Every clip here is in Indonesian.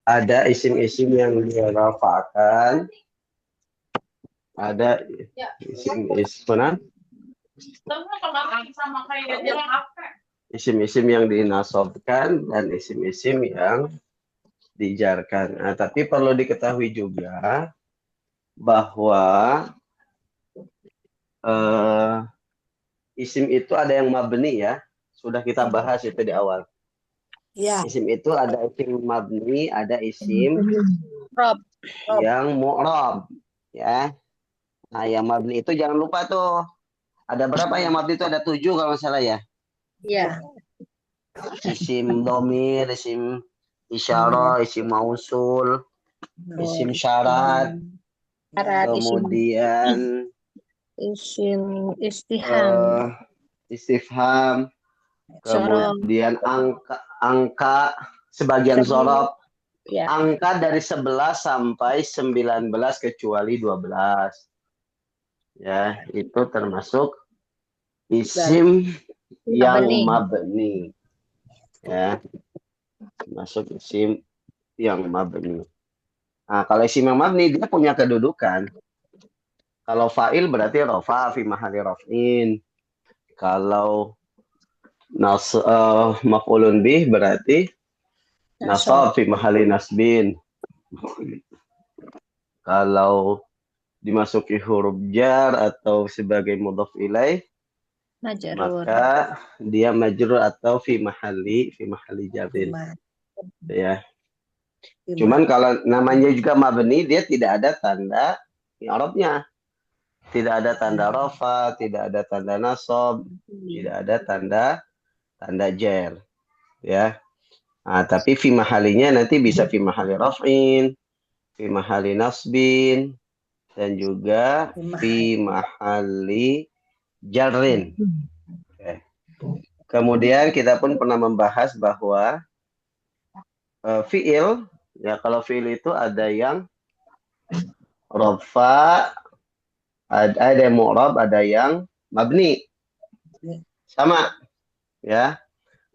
ada isim-isim yang dirafa'kan, ada isim-isim isim-isim yang dinasobkan dan isim-isim yang dijarkan. Nah, tapi perlu diketahui juga bahwa isim itu ada yang mabni ya. Sudah kita bahas itu di awal. Ya. Isim itu ada isim mabni, ada isim Rob. yang mu'rab ya. Nah, yang mabni itu jangan lupa tuh. Ada berapa yang mabni itu? Ada 7 kalau nggak salah ya. Ya. Isim domir, isim isyarah, isim mausul, isim syarat, kemudian isim istiham, istifham, kemudian angka sebagian zorob, ya. angka dari 11 sampai 19 kecuali 12. Ya, itu termasuk isim yang mabni. Ya, masuk isim yang mabni. Nah, kalau isim yang mabni dia punya kedudukan. Kalau fa'il berarti rofa fi mahali raf'in. Kalau maf'ulun bih berarti nasab fi mahali nasbin. Kalau dimasuki huruf jar atau sebagai mudhaf ilaih, maka dia majrur atau fi mahali jarin. Ya. Cuman kalau namanya juga mabni, dia tidak ada tanda i'rabnya. Tidak ada tanda rafa, tidak ada tanda nasab, tidak ada tanda jar. Ya. Nah, tapi fi mahalinya nanti bisa fi mahali raf'in, fi mahali nasbin, dan juga fi mahali jarrin. Okay. Kemudian kita pun pernah membahas bahwa fi'il, ya kalau fi'il itu ada yang rafa, ada yang mu'rab, ada yang mabni. Sama, ya.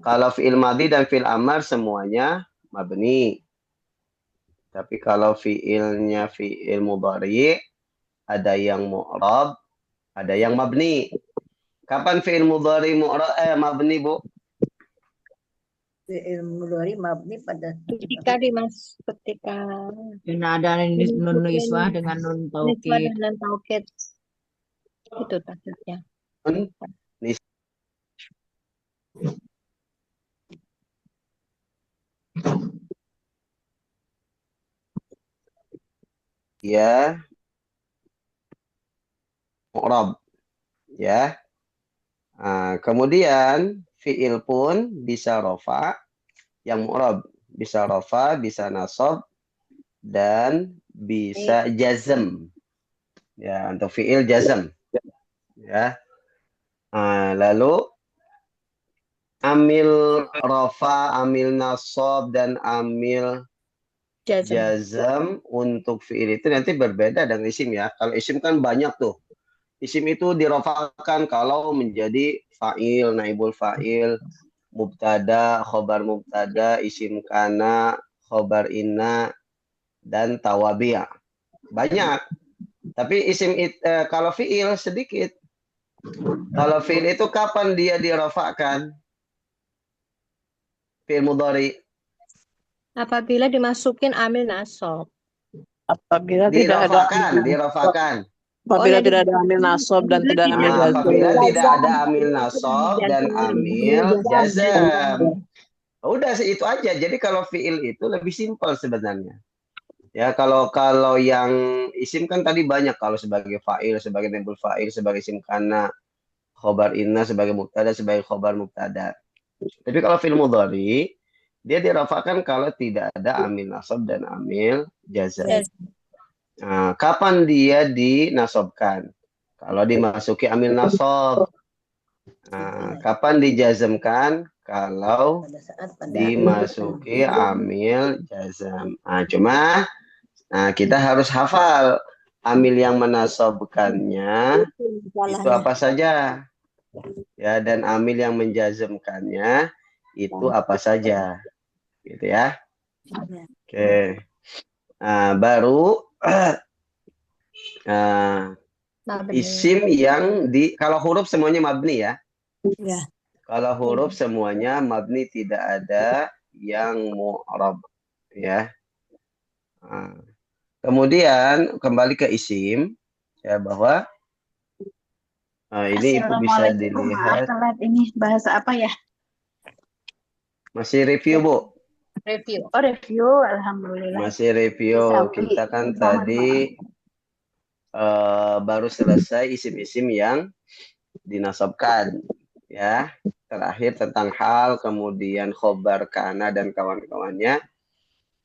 Kalau fi'il madhi dan fi'il amar semuanya mabni. Tapi kalau fi'ilnya fi'il mudhari, ada yang mu'rab, ada yang mabni. Kapan fi'il mudhari mabni, Bu? Fi'il mudhari mabni pada ketika ada nun niswah dengan nun taukid. Itu maksudnya. Ya, mu'rab, ya. Nah, kemudian fi'il pun bisa rofa, yang mu'rab bisa rofa, bisa nasab, dan bisa jazm. Ya, untuk fi'il jazm. Ya. Nah, lalu amil rofa, amil nasab, dan amil jazm untuk fi'il itu nanti berbeda dengan isim ya. Kalau isim kan banyak tuh. Isim itu dirofakan kalau menjadi fa'il, naibul fa'il, mubtada, khobar mubtada, isim kana, khobar inna, dan tawabi'. Banyak. Tapi kalau fi'il sedikit. Kalau fi'il itu kapan dia dirofakan? Fi'il mudhari. Apabila dimasukin amil nasab. Apabila tidak ada dirofakan. Apabila tidak ada amil nasab dan tidak amil jazm. Apabila tidak ada amil nasab dan amil jazm. Udah sih itu aja. Jadi kalau fi'il itu lebih simpel sebenarnya. Ya kalau yang isim kan tadi banyak, kalau sebagai fa'il, sebagai naibul fa'il, sebagai isim kana, khobar inna, sebagai mubtada, sebagai khobar mubtada. Tapi kalau fi'il mudhari dia dirafakan kalau tidak ada amil nasab dan amil jazm. Nah, kapan dia dinasobkan? Kalau dimasuki amil nasab. Nah, kapan dijazmkan? Kalau dimasuki amil jazm. Nah, cuma kita harus hafal amil yang menasobkannya itu apa saja. Ya, dan amil yang menjazmkannya itu apa saja. Gitu ya. Oke. Nah, baru nah, Mabni. isim yang kalau huruf semuanya mabni ya. Ya. Kalau huruf semuanya mabni, tidak ada yang mu'rab ya. Nah, kemudian kembali ke isim ya, bahwa ini Ibu bisa Assalamualaikum, maaf dilihat. telat ini bahasa apa ya? Masih review, Bu. Review. Oh, review, alhamdulillah. Masih review. Sawi. Kita kan Mohon tadi baru selesai isim-isim yang dinasabkan ya. Terakhir tentang hal, kemudian khobar kana dan kawan-kawannya,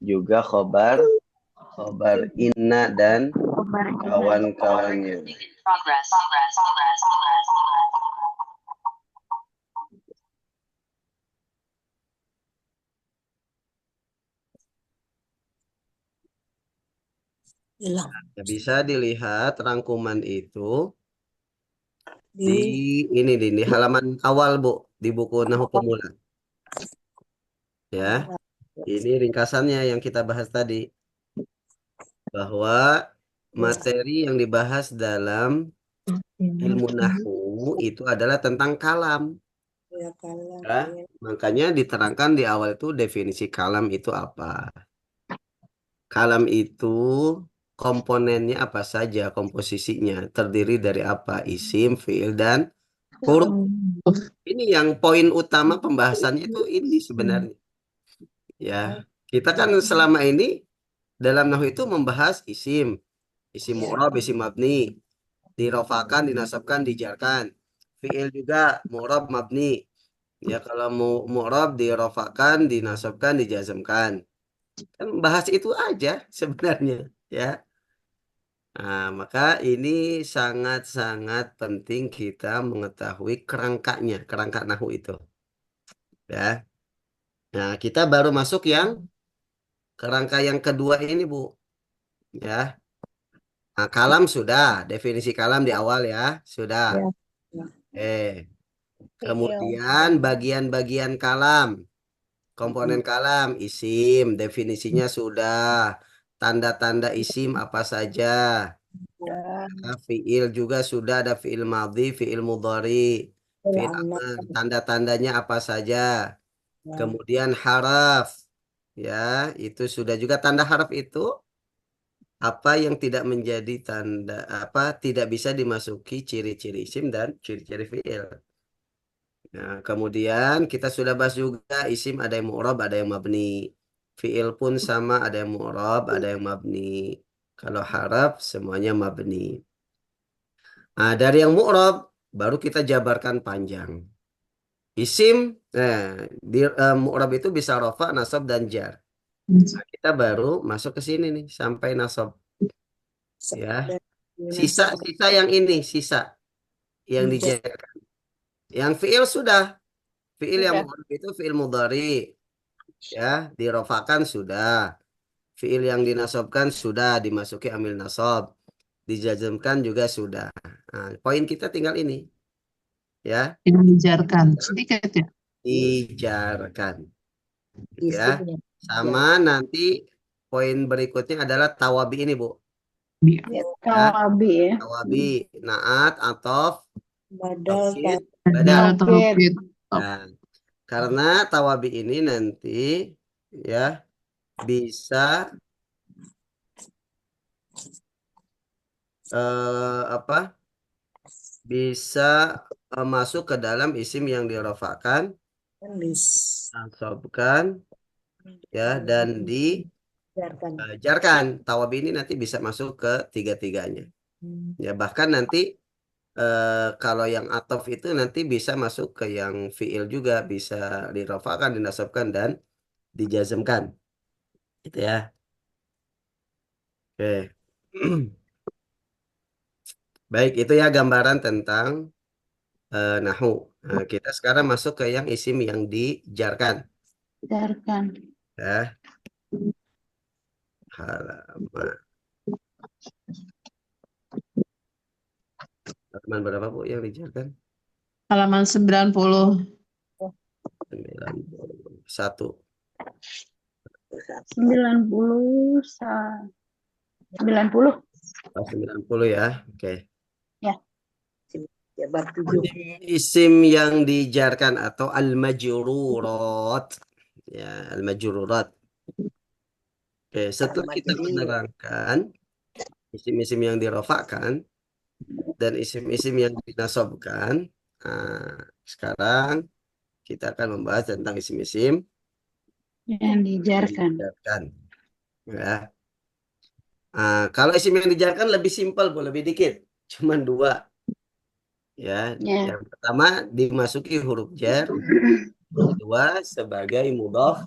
juga khobar inna dan maaf. kawan-kawannya. Hilang. Bisa dilihat rangkuman itu di di halaman awal, Bu, di buku Nahwu Pemula. Ya, ini ringkasannya yang kita bahas tadi, bahwa materi yang dibahas dalam ilmu nahwu itu adalah tentang kalam. Ya, kalam. Ya, makanya diterangkan di awal itu definisi kalam itu apa. Kalam itu komponennya apa saja, komposisinya, terdiri dari apa? Isim, fiil, dan huruf. Ini yang poin utama pembahasannya itu ini sebenarnya. Ya, kita kan selama ini dalam nahwu itu membahas isim, isim mu'rab, isim mabni, dirofakan, dinasabkan, dijarkan. Fiil juga mu'rab, mabni. Ya, kalau mu'rab dirofakan, dinasabkan, dijazmkan. Kan bahas itu aja sebenarnya, ya. Nah, maka ini sangat-sangat penting kita mengetahui kerangkanya, kerangka nahwu itu, ya. Nah, kita baru masuk yang kerangka yang kedua ini, Bu, ya. Nah, kalam sudah, definisi kalam di awal ya, sudah. Kemudian bagian-bagian kalam, komponen kalam, isim, definisinya sudah. Tanda-tanda isim apa saja? Nah, fiil juga sudah, ada fiil madhi, fiil mudhari, fiil amr, tanda-tandanya apa saja. Kemudian haraf, ya, itu sudah juga. Tanda haraf itu apa yang tidak menjadi tanda, apa tidak bisa dimasuki ciri-ciri isim dan ciri-ciri fiil. Nah, kemudian kita sudah bahas juga isim ada yang mu'rab, ada yang mabni. Fiil pun sama, ada yang mu'rab, ada yang mabni. Kalau haraf semuanya mabni. Nah, dari yang mu'rab baru kita jabarkan panjang. Isim, di mu'rab itu bisa rofa, nasab, dan jar. Nah, kita baru masuk ke sini nih sampai nasab. Ya, sisa yang ini, sisa yang dijarkan. Yang fiil sudah, fiil yang mu'rab itu fiil mudhari, ya, dirofakan sudah. Fiil yang dinasabkan sudah, dimasuki amil nasab. Dijazmkan juga sudah. Nah, poin kita tinggal ini, ya, Dijarkan sedikit ya. dijarkan, ya. Sama nanti poin berikutnya adalah tawabi ini, Bu. Ya, Tawabi ya. tawabi, naat, atof, taukid, badal. Badal, taukid. Nah, karena tawabi ini nanti, ya, bisa apa? Bisa masuk ke dalam isim yang dirofakan, nasabkan, ya, dan dijarkan. Tawabi ini nanti bisa masuk ke tiga-tiganya. Ya, bahkan nanti kalau yang atof itu nanti bisa masuk ke yang fiil juga, bisa dirofakan, dinasabkan, dan dijazmkan. Gitu ya. Oke. Baik, itu ya gambaran tentang nahu. Nah, kita sekarang masuk ke yang isim yang dijarkan. Jarkan. Ya, halaman. Halaman berapa, Bu, yang dijarkan? Halaman 90. 91. 90 90. Oh, 90 ya. Oke. Ya. Ya, bab 7. Isim yang dijarkan atau al-majrurat. Ya, al-majrurat. Oke, setelah kita menerangkan isim-isim yang dirofakkan dan isim-isim yang dinasobkan, sekarang kita akan membahas tentang isim-isim Yang yang dijarkan. dijarkan. Ya. Kalau isim yang dijarkan lebih simpel, Bu, lebih dikit. Cuman 2. Ya, Ya. yang pertama dimasuki huruf jar, kedua sebagai mudhaf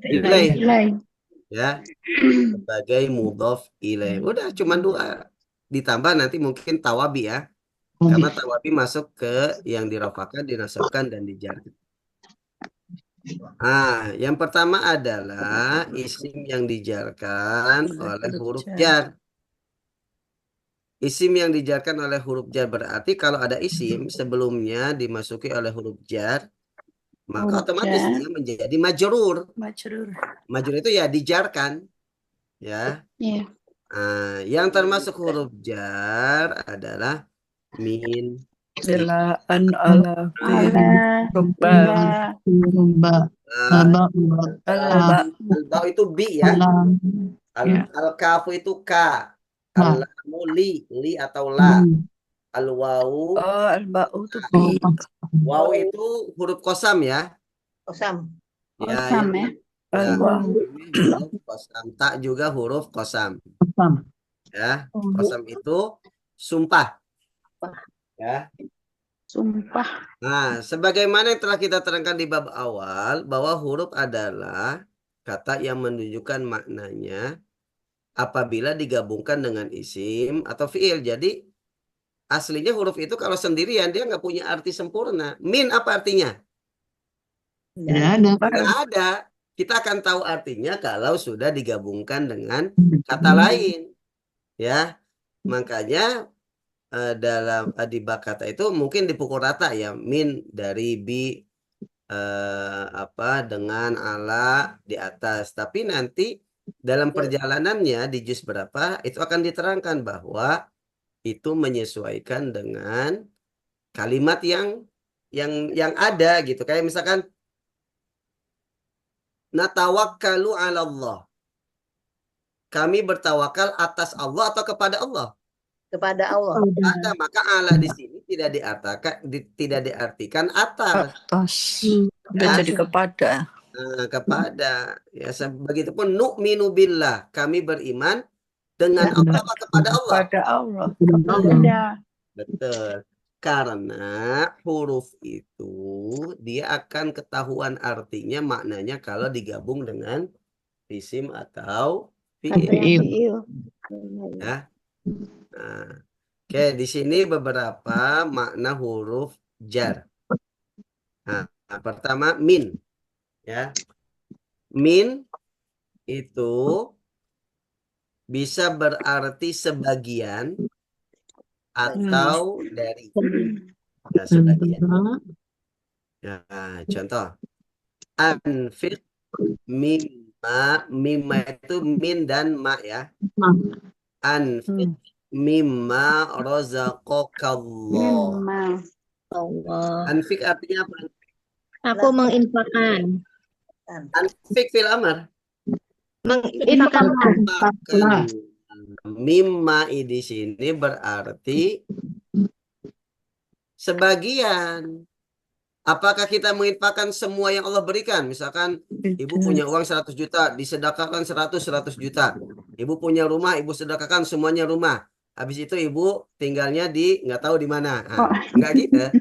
ilaih. Nilai. Ya, sebagai mudhaf ilaih. Udah cuman 2. Ditambah nanti mungkin tawabi ya. Karena tawabi masuk ke yang dirafakan, dinasabkan, dan dijarkan. Yang pertama adalah isim yang dijarkan oleh huruf jar. Isim yang dijarkan oleh huruf jar berarti kalau ada isim sebelumnya dimasuki oleh huruf jar, maka Huruf otomatis jar. dia menjadi majrur. Majrur. Majrur itu ya dijarkan. Ya. Iya. Yang termasuk huruf jar adalah min, Bila an ala Ala. rubba Rumba. al-ba alba itu bi ya. Ya. Al-kafu itu ka. Ka. Al-lamu li atau la. Al-wawu, alba'u tu bi wawu itu huruf kosam ya. kosam. Ya, Kosam ya. Al-wawu ini huruf kosam. Tak juga huruf kosam. Ya, kosam itu sumpah. Ya. Sumpah. Sebagaimana yang telah kita terangkan di bab awal, bahwa huruf adalah kata yang menunjukkan maknanya apabila digabungkan dengan isim atau fiil. Jadi aslinya huruf itu kalau sendirian dia nggak punya arti sempurna. Min apa artinya? Tidak ada. Nggak ada. Kita akan tahu artinya kalau sudah digabungkan dengan kata lain. Ya, makanya dalam di bab kata itu mungkin dipukul rata ya, min dari bi dengan ala di atas. Tapi nanti dalam perjalanannya di juz berapa itu akan diterangkan bahwa itu menyesuaikan dengan kalimat yang ada gitu. Kayak misalkan natawakkalu 'ala Allah. Kami bertawakal atas Allah atau kepada Allah? kepada Allah. Maka ala di sini tidak diartikan atas. Udah jadi kepada. Kepada ya, begitupun nu'minu billah, kami beriman dengan Allah atau kepada Allah? Kepada Allah. Kepada. Betul. Karena huruf itu dia akan ketahuan artinya, maknanya kalau digabung dengan isim atau fiil. Ya. Oke, di sini beberapa makna huruf jar. Pertama min. Ya. Min itu bisa berarti sebagian atau dari. Ya, sebagian. Ya, contoh. Anfiq mimma itu min dan ma ya. Anfiq mimma razaqakallah. Anfiq artinya apa? Aku menginfakkan. Anfiq fil amr. Menginfakkan. Mimma di sini berarti sebagian. Apakah kita menginfakkan semua yang Allah berikan? Misalkan ibu punya uang 100 juta, disedekahkan 100 juta. Ibu punya rumah, ibu sedekahkan semuanya rumah. Habis itu ibu tinggalnya di nggak tahu di mana. Enggak gitu.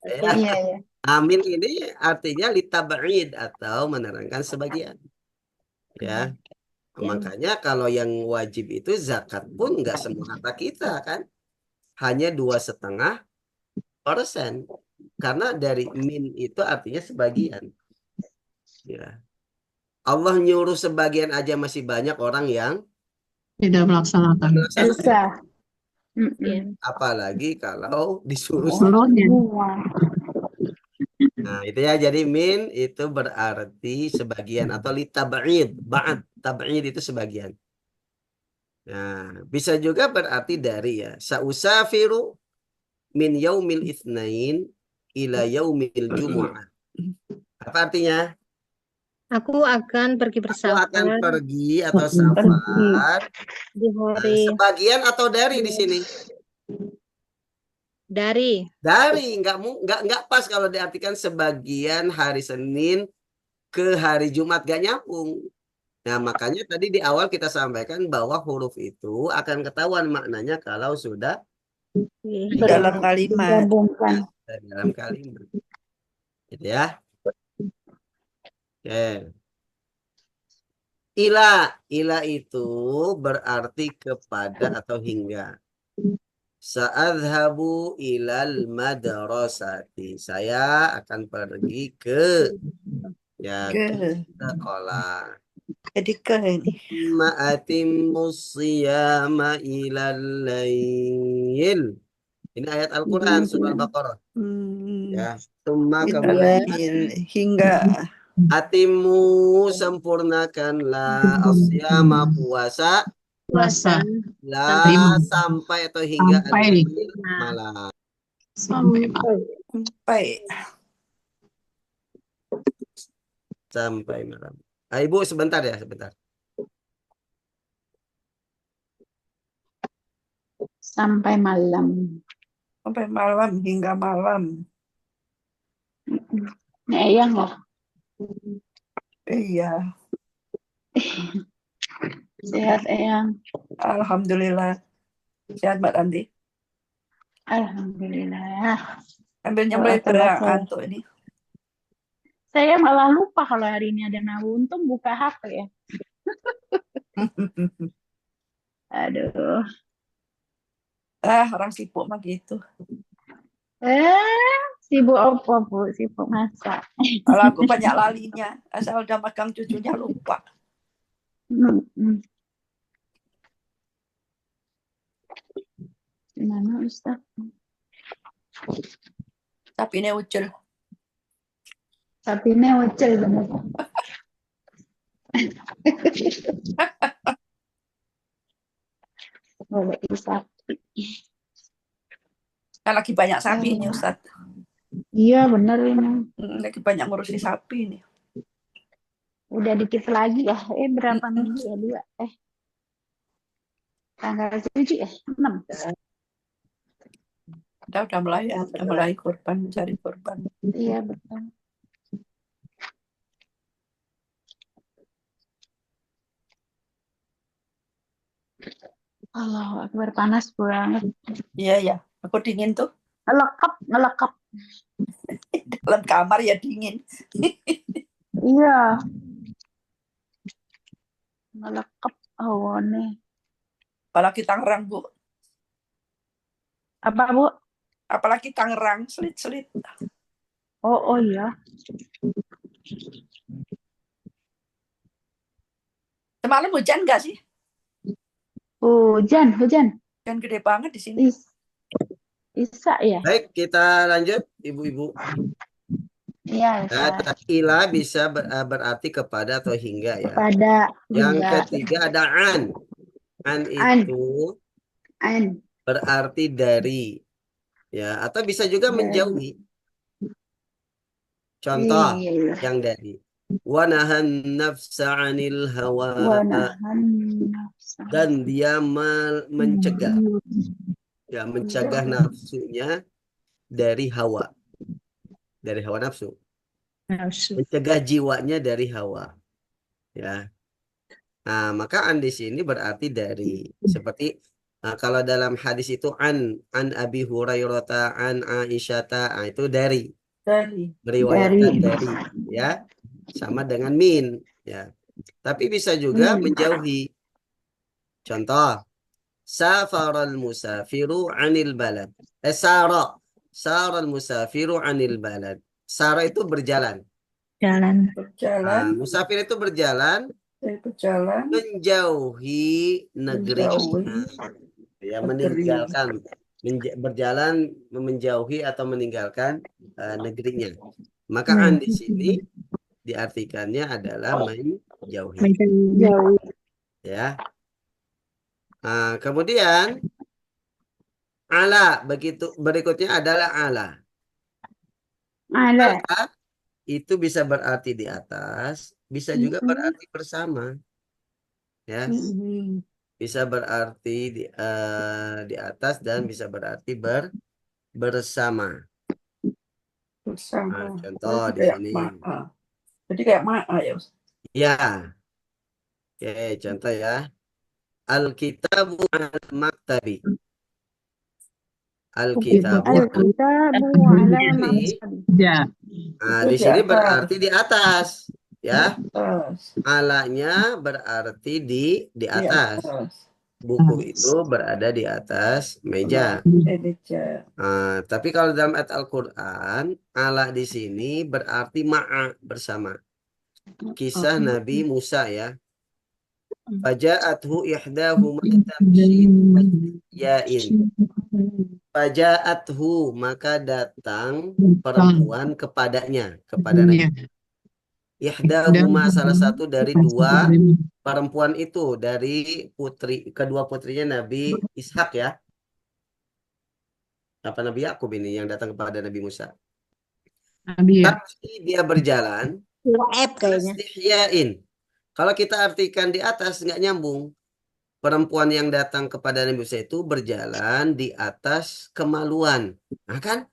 Iya. Amin ini artinya litab'id atau menerangkan sebagian. Ya. Makanya kalau yang wajib itu zakat pun nggak semua harta kita kan. Hanya 2,5%. Karena dari min itu artinya sebagian. Ya. Allah nyuruh sebagian aja masih banyak orang yang tidak melaksanakan. Susah. Apalagi kalau disuruh Seluruhnya. Nah, itu ya. Jadi min itu berarti sebagian atau li tab'id. Ba'd, tab'id itu sebagian. Nah, bisa juga berarti dari ya. Sausafiru min yaumil itsnain ila yaumil jumu'ah. Apa artinya? Aku akan pergi Aku akan bersafar pergi atau Pergi. safar. di hari Sebagian atau dari di sini? dari. Dari, nggak pas kalau diartikan sebagian hari Senin ke hari Jumat, gak nyambung. Nah, makanya tadi di awal kita sampaikan bahwa huruf itu akan ketahuan maknanya kalau sudah Di dalam kalimat. Digabungkan. dalam kalimat. Gitu ya. Oke. Ila itu berarti kepada atau hingga. Sa'adhabu ilal madrasati. Saya akan pergi ke Ke. sekolah. Jadi ke ini. Ma'atimmu siyama ilal lail. Ini ayat Al-Quran surah Al-Baqarah. Ya. Tumma kemudian Hingga atimu sempurnakanlah asyama puasa Puasa. la sampai atau hingga Sampai. al-lail malam. Sampai malam. Sampai malam. Ibu sebentar ya, sebentar. Sampai malam. sampai malam hingga malam. Nih Eyang loh. Iya, Sehat Eyang. alhamdulillah. Sehat Mbak Andi. Alhamdulillah. Ambil Doa nyampe tambah ngantuk ini. Saya malah lupa kalau hari ini ada Nahu. Untung buka HP ya. Aduh. Orang sibuk mah gitu. Sibuk apa Bu? Sibuk masak. Kalau aku banyak lalinya, asal udah makan cucunya lupa. Hmm. Gimana Ustaz? Tapi ini ucul. Tapi ini ucil bener. Boleh sapi. Kan lagi banyak sapi ini Ustaz. Iya bener ini. Lagi banyak ngurusi sapi ini. Udah dikit lagi ya. Berapa minggu ya? 2. Tanggal 7 ya? 6. Kita udah mulai korban, mencari korban. Iya betul. Allah Akbar, panas banget. Iya ya, aku dingin tuh. Ngelekap. Dalam kamar ya dingin. Iya. Ngelekap awane. Apalagi Tangerang, Bu. Apa Bu? Apalagi Tangerang, selit-selit. Oh iya. Semalam hujan nggak sih? Hujan. Hujan gede banget di sini. Isa ya? Baik, kita lanjut Ibu-ibu. Iya, Nah, ila bisa berarti kepada atau hingga ya. Kepada. Yang hingga. ketiga ada an. An itu berarti dari. Ya, atau bisa juga menjauhi. Contoh yang dari. Wa nahan nafsa 'anil hawa. Dan dia mencegah. Ya, mencegah nafsunya dari hawa. Dari hawa nafsu. Mencegah jiwanya dari hawa. Ya. Nah, maka an di sini berarti dari. Seperti kalau dalam hadis itu an Abi Hurairah an Aisyata, itu dari. Meriwayatkan dari, ya. Sama dengan min, ya. Tapi bisa juga menjauhi. Contoh, safaral musafiru 'anil balad. Saral musafiru 'anil balad. Sara itu berjalan. Jalan. Musafir itu berjalan menjauhi negeri. Ya, meninggalkan berjalan menjauhi atau meninggalkan negerinya. Maka an di sini diartikannya adalah menjauhi. Jauh. Ya. Nah, kemudian ala berikutnya adalah ala. Ala. Ala itu bisa berarti di atas, bisa juga berarti bersama. Ya. Bisa berarti di atas dan bisa berarti bersama. Nah, contoh di sini. Jadi kayak ma'a ya Ustaz. Ya. Oke, contoh ya. Al-kitabu al-maktabi. Al-kitabu Al-kitabu ala ini. maktabi. Ya. Nah, Itu di di sini atas. berarti di atas, ya. Atas. Alanya berarti di Di atas. atas. Buku itu berada di atas meja. Meja. Nah, tapi kalau dalam ayat Al-Quran, ala di sini berarti ma'a, bersama. Kisah Nabi Musa ya. Faja'athu ihdahuma tamshi ya'in. Faja'athu, maka datang perempuan kepadanya, kepada Nabi. Ihdahuma, salah satu dari dua perempuan itu, dari kedua putrinya Nabi Ishak ya. Apa Nabi Yakub ini yang datang kepada Nabi Musa. Nabi ya. Tapi dia berjalan kayaknya. istihyain. Kalau kita artikan di atas nggak nyambung. Perempuan yang datang kepada Nabi Musa itu berjalan di atas kemaluan. Nah kan?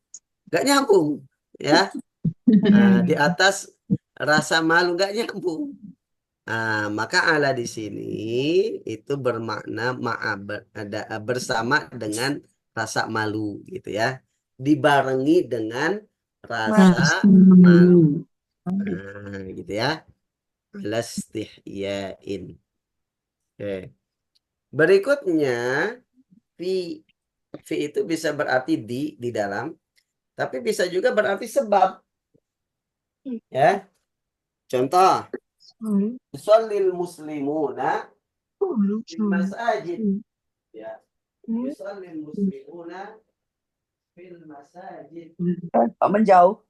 Nggak nyambung. Ya. Nah, di atas rasa malu nggak nyambung. Nah, maka ala di sini itu bermakna bersama dengan rasa malu gitu ya. Dibarengi dengan rasa malu. Nah, gitu ya. Lastihyain. Oke. Berikutnya fi itu bisa berarti di dalam, tapi bisa juga berarti sebab. Ya. Contoh, yusallil muslimuna fil masajid. Ya. Yusallil muslimuna fil masajid. Menjauh.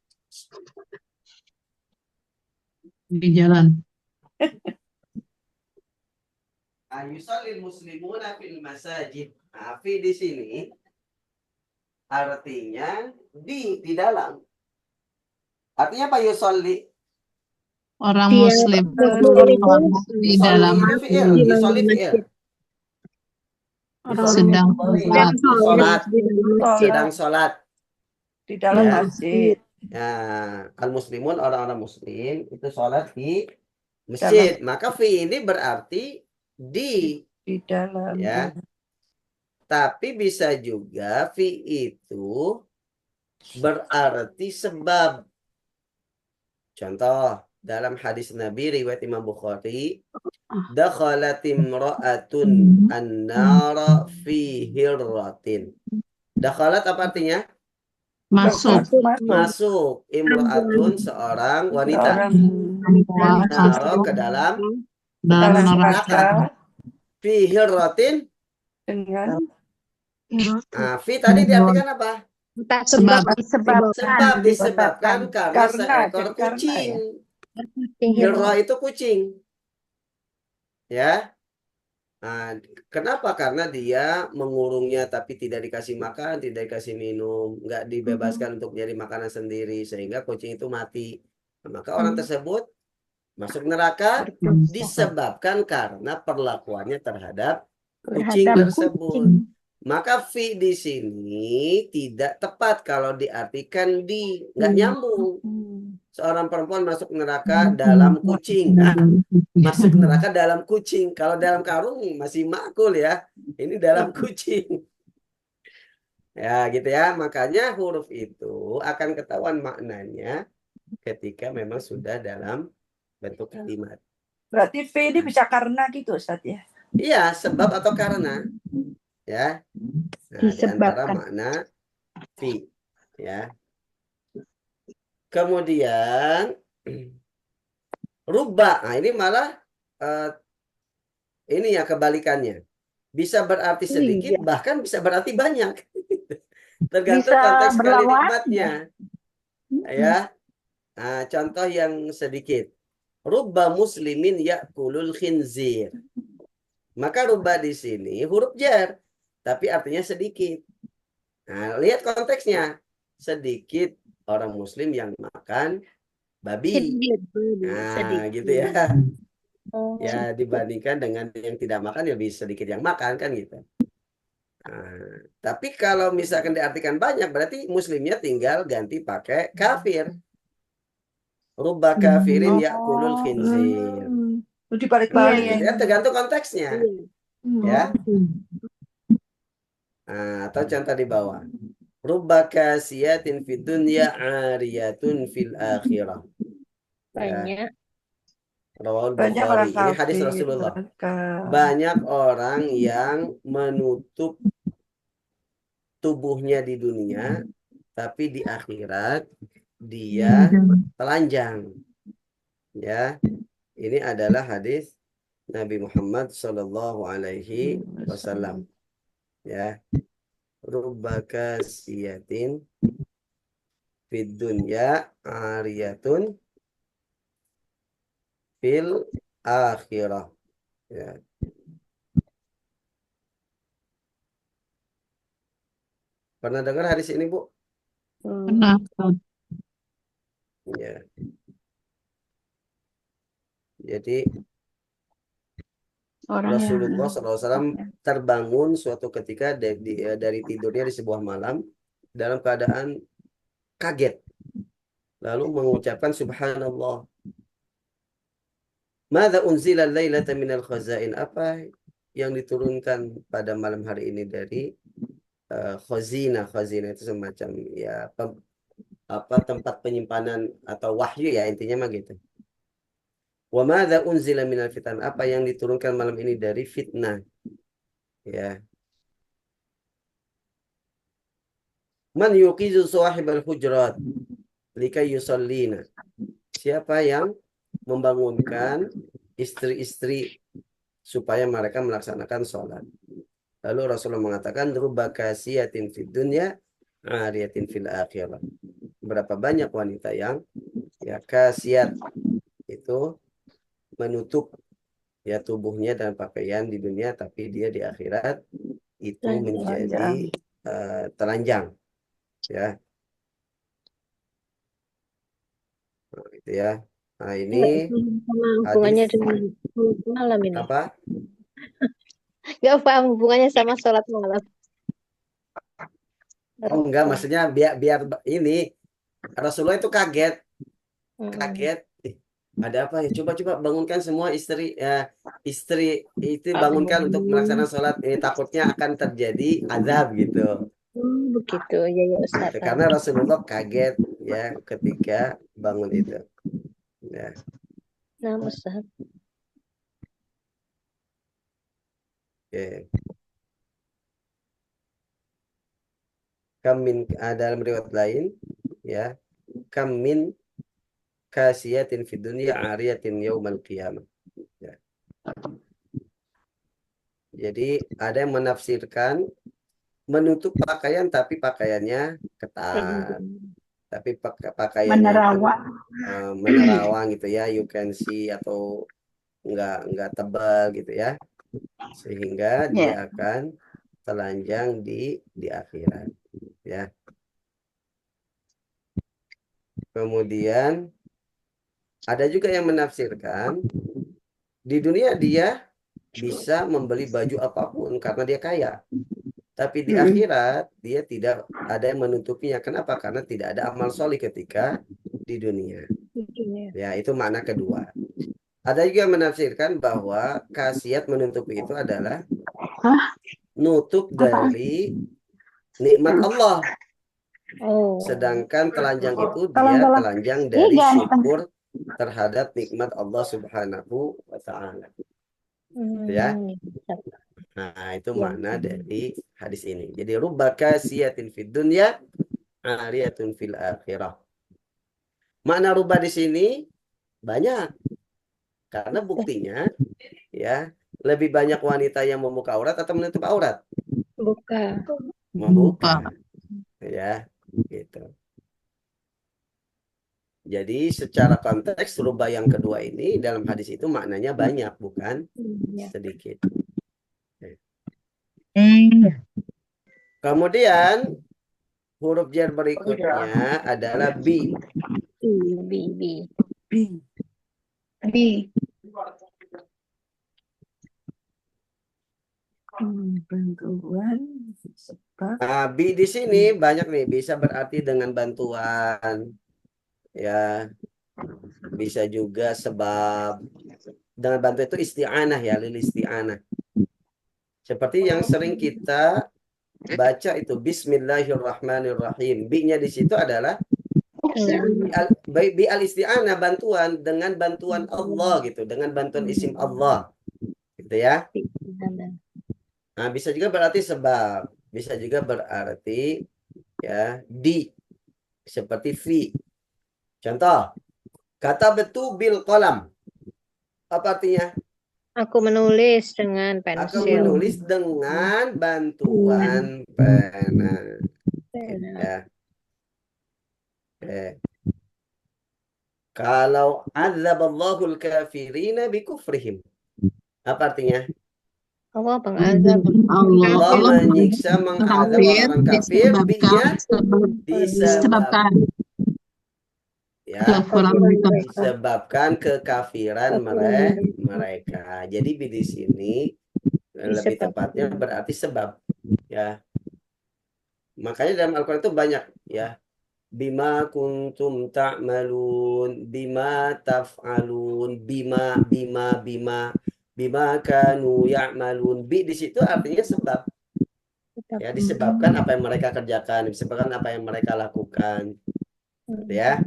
Di jalan. Yusallil muslimuna fil masajid. Nah, fi di sini artinya di dalam. Artinya apa yusolli? Orang Dia Muslim di dalam Yusolli fi'il. sedang Sholat. di dalam masjid. Sedang sholat. Di dalam Ya. masjid. Ya, al-muslimun, orang-orang muslim itu sholat di masjid. Maka fi ini berarti di dalam. ya. Tapi bisa juga fi itu berarti sebab. Contoh dalam hadis Nabi riwayat Imam Bukhari, dakhalat imra'atun an-nara fi hirratin. Dakhalat apa artinya? Masuk. Imra'atun, seorang wanita. Nara, ke dalam neraka. Fi hirratin. Dengan Nah, fi tadi diartikan apa? sebab Disebabkan karena seekor kucing. Hirra itu kucing. Ya. Nah, kenapa? Karena dia mengurungnya tapi tidak dikasih makan, tidak dikasih minum, nggak dibebaskan untuk nyari makanan sendiri, sehingga kucing itu mati. Nah, maka orang tersebut masuk neraka disebabkan karena perlakuannya terhadap kucing tersebut. Maka fi di sini tidak tepat kalau diartikan di, nggak nyambung. Seorang perempuan masuk neraka dalam kucing. Nah, masuk neraka dalam kucing. Kalau dalam karung masih makul ya. Ini dalam kucing. Ya gitu ya. Makanya huruf itu akan ketahuan maknanya ketika memang sudah dalam bentuk kalimat. berarti V ini bisa karena gitu Ustaz ya. Iya, sebab atau karena. Ya. Nah, di antara makna fi. Ya. Kemudian rubba. Nah, ini malah ini ya kebalikannya. Bisa berarti sedikit, bahkan bisa berarti banyak. Tergantung Bisa konteks berlawan. kalimatnya. Ya. contoh yang sedikit. Rubba muslimin ya'kulul khinzir. Maka rubba di sini huruf jar, tapi artinya sedikit. Nah, lihat konteksnya. Sedikit orang muslim yang makan babi. Sedikit, Nah, sedikit. gitu ya. Oh, Ya, dibandingkan dengan yang tidak makan, ya lebih sedikit yang makan, kan gitu. Nah, tapi kalau misalkan diartikan banyak, berarti muslimnya tinggal ganti pakai kafir. Rubba kafirin ya'kulul khinzir. Itu dibalik-balik Gitu ya. ya, tergantung konteksnya. Ya. Nah, atau contoh di bawah. Rubba kasiyatin fid dunya ariyatun fil akhirah. Ya. banyak. Rawahul Banyak orang Bukhari. Ini hadis kafir. Rasulullah. Kan. Banyak orang yang menutup tubuhnya di dunia, tapi di akhirat dia telanjang. Ya, ini adalah hadis Nabi Muhammad Shallallahu Alaihi Wasallam. Ya, rubba kasiyatin fid dunya ariyatun fil akhirah. Ya. Pernah dengar hadis ini, Bu? Pernah. Ya. Jadi Orang Rasulullah yang SAW terbangun suatu ketika dari tidurnya di sebuah malam dalam keadaan kaget. Lalu mengucapkan Subhanallah. Madza unzila lailata minal khazain. Apa yang diturunkan pada malam hari ini dari khazina. Khazina itu semacam ya tempat penyimpanan atau wahyu ya, intinya mah gitu. Wa madza unzila minal fitan. Apa yang diturunkan malam ini dari fitnah. Ya. Man yuqizu sahibal hujurat likai yusallina. Siapa yang membangunkan istri-istri supaya mereka melaksanakan sholat. Lalu Rasulullah mengatakan rubba kasiyatin fid dunya ariyatin fil akhirah. Berapa banyak wanita yang ya kasiat itu menutup ya tubuhnya dan pakaian di dunia, tapi dia di akhirat itu menjadi telanjang. Ya. Nah, itu ya. Nah, ini Sama hubungannya hadis dengan sholat malam ini. apa? Gak paham hubungannya sama sholat malam. Oh enggak, maksudnya biar ini Rasulullah itu kaget. Ih, ada apa ya? Coba bangunkan semua istri itu bangunkan untuk melaksanakan sholat. Ini takutnya akan terjadi azab gitu. Begitu ya, ya Ustaz. Karena Rasulullah kaget ya ketika bangun itu. Ya. Nah, Ustaz. Oke. Dalam riwayat lain ya, min kasiyatin fid dunya ariyatin yaumal qiyamah. Ya. Jadi ada yang menafsirkan menutup pakaian tapi pakaiannya ketat. Tapi pakaiannya itu menerawang gitu ya, you can see, atau enggak tebal gitu ya. Sehingga dia akan telanjang di akhirat ya. Kemudian ada juga yang menafsirkan di dunia dia bisa membeli baju apapun karena dia kaya. Tapi di akhirat dia tidak ada yang menutupinya. Kenapa? Karena tidak ada amal solih ketika di dunia. Ya, itu makna kedua. Ada juga yang menafsirkan bahwa khasiat menutupi itu adalah nutup dari nikmat Allah. Sedangkan telanjang itu dia telanjang dari syukur terhadap nikmat Allah Subhanahu wa Ta'ala. Ya. Nah, itu makna dari hadis ini. Jadi rubba kasiyatin fid dunya ariyatun fil akhirah. Makna rubba di sini banyak. Karena buktinya ya, lebih banyak wanita yang membuka aurat atau menutup aurat? Membuka. Ya, gitu. Jadi secara konteks rubah yang kedua ini dalam hadis itu maknanya banyak, bukan Iya. sedikit. Kemudian huruf jar berikutnya adalah bi. Bi. B. Bantuan sebab Nah, bi di sini banyak nih, bisa berarti dengan bantuan, ya, bisa juga sebab. Dengan bantuan itu isti'anah ya, lil isti'anah. Seperti yang sering kita baca itu Bismillahirrahmanirrahim. Bi-nya di situ adalah bi al isti'anah, bantuan, dengan bantuan Allah gitu, dengan bantuan isim Allah, gitu ya. Nah, bisa juga berarti sebab, bisa juga berarti ya di, seperti fi. Contoh, kata betul bil qalam. Apa artinya? Aku menulis dengan Aku pensil. menulis dengan bantuan pena. Ya. Kalau azaballahul kafirina bikufrihim. Apa artinya? Allah pengazab. Allah Allah menyiksa, mengadab kafir orang kafir, bi-nya disebabkan ya, kekurangan mereka. disebabkan kekafiran mereka. Jadi di sini lebih tepatnya berarti sebab, ya. Makanya dalam Al-Quran itu banyak, ya. Bima kuntum ta'malun, bima taf'alun, bima kanu ya'malun. Bi di situ artinya sebab. Ya, disebabkan apa yang mereka kerjakan, disebabkan apa yang mereka lakukan. Ya.